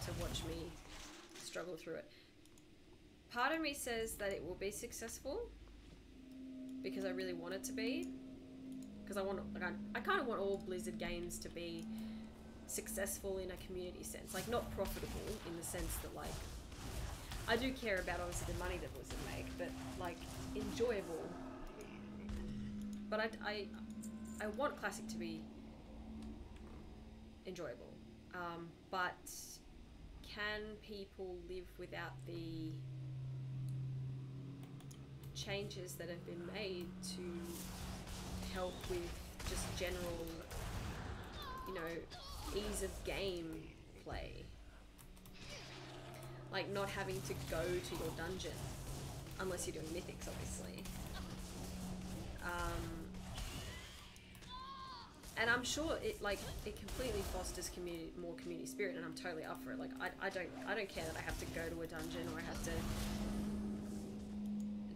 to watch me struggle through it. Part of me says that it will be successful because I really want it to be. Because I want, like, I kind of want all Blizzard games to be successful in a community sense, like not profitable in the sense that, like, I do care about obviously the money that Blizzard make, but like enjoyable. But I want Classic to be enjoyable. But can people live without the changes that have been made to help with just general, you know, ease of game play? Like not having to go to your dungeon, unless you're doing mythics, obviously. And I'm sure it completely fosters more community spirit, and I'm totally up for it. Like I don't care that I have to go to a dungeon or I have to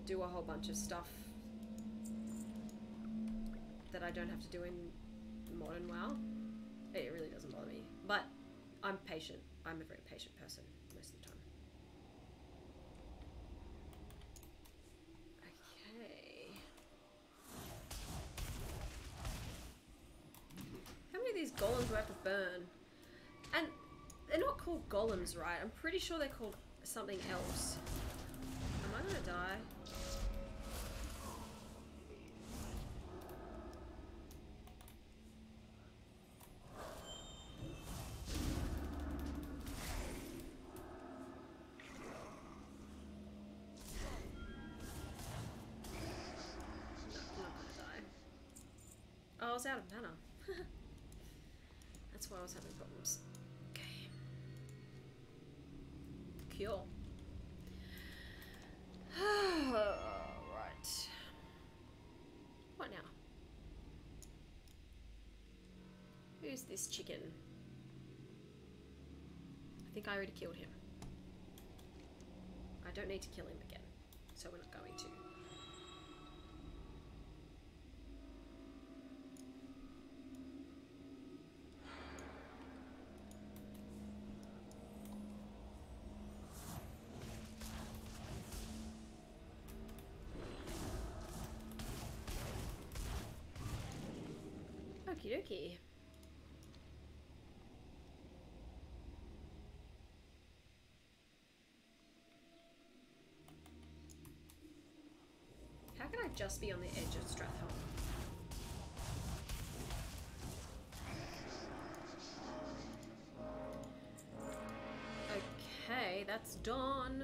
do a whole bunch of stuff that I don't have to do in modern WoW. It really doesn't bother me. But I'm patient. I'm a very patient person most of the time. Okay. How many of these golems do I have to burn? And they're not called golems, right? I'm pretty sure they're called something else. Am I gonna die? I was out of mana. That's why I was having problems. Okay. Cool. Right. What now? Who's this chicken? I think I already killed him. I don't need to kill him again, so we're not going to. Okie dokie. How can I just be on the edge of Stratholme? Okay, that's done.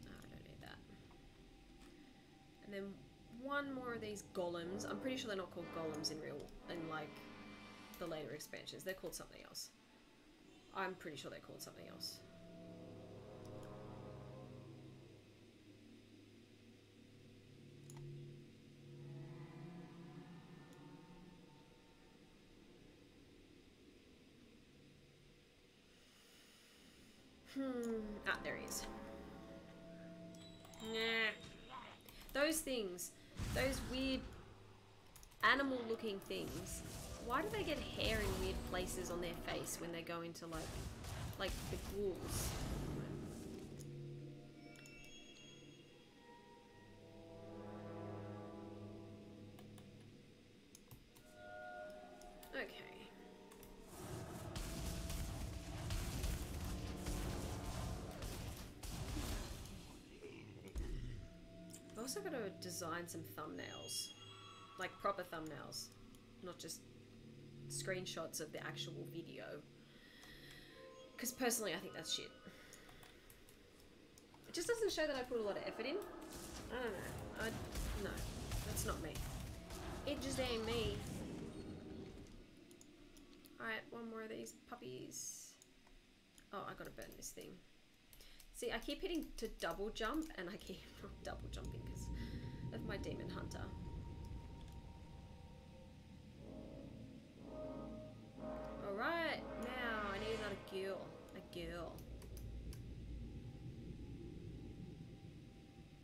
Oh, I don't need that. And then one more of these golems. I'm pretty sure they're not called golems in like the later expansions. They're called something else. I'm pretty sure they're called something else. Ah, there he is. Nah. Those things. Those weird animal looking things. Why do they get hair in weird places on their face when they go into like the ghouls? Okay. I've also got to design some thumbnails. Like proper thumbnails. Not just screenshots of the actual video. Because personally I think that's shit. It just doesn't show that I put a lot of effort in. I don't know. No, that's not me. It just ain't me. Alright, one more of these puppies. Oh, I gotta burn this thing. See, I keep hitting to double jump and I keep double jumping because of my demon hunter. Alright, now I need another girl. A girl.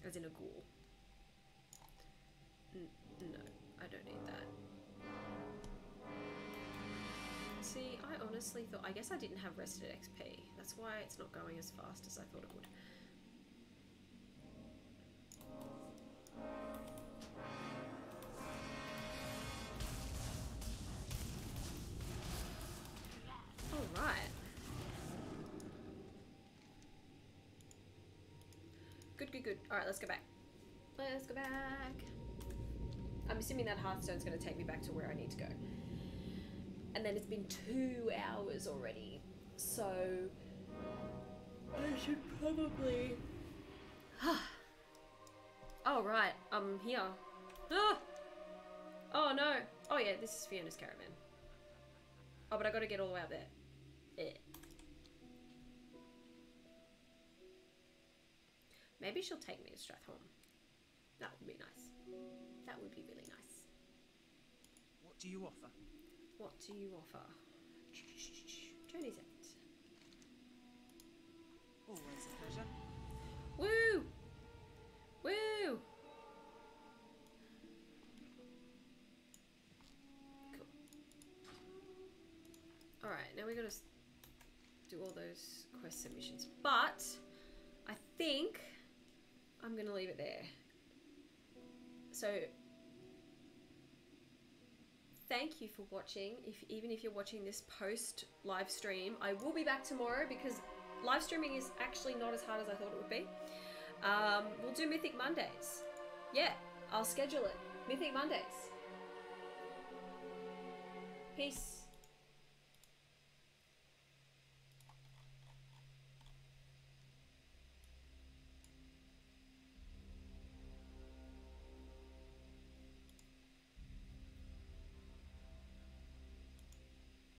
As in a ghoul. No, I don't need that. See, I honestly thought, I guess I didn't have rested XP. That's why it's not going as fast as I thought it would. Alright. Good, good, good. Alright, let's go back. Let's go back. I'm assuming that Hearthstone's going to take me back to where I need to go. And then it's been 2 hours already. So I should probably... Oh, right. I'm here. Ah! Oh, no. Oh, yeah, this is Fiona's caravan. Oh, but I got to get all the way up there. Eh. Maybe she'll take me to Stratholme. That would be nice. That would be really nice. What do you offer? What do you offer? Journey's End. Always a pleasure. Woo! Woo! Cool. Alright, now we gotta do all those quest submissions. But I think I'm gonna leave it there. So thank you for watching. Even if you're watching this post live stream, I will be back tomorrow because live streaming is actually not as hard as I thought it would be. We'll do Mythic Mondays. Yeah, I'll schedule it. Mythic Mondays. Peace.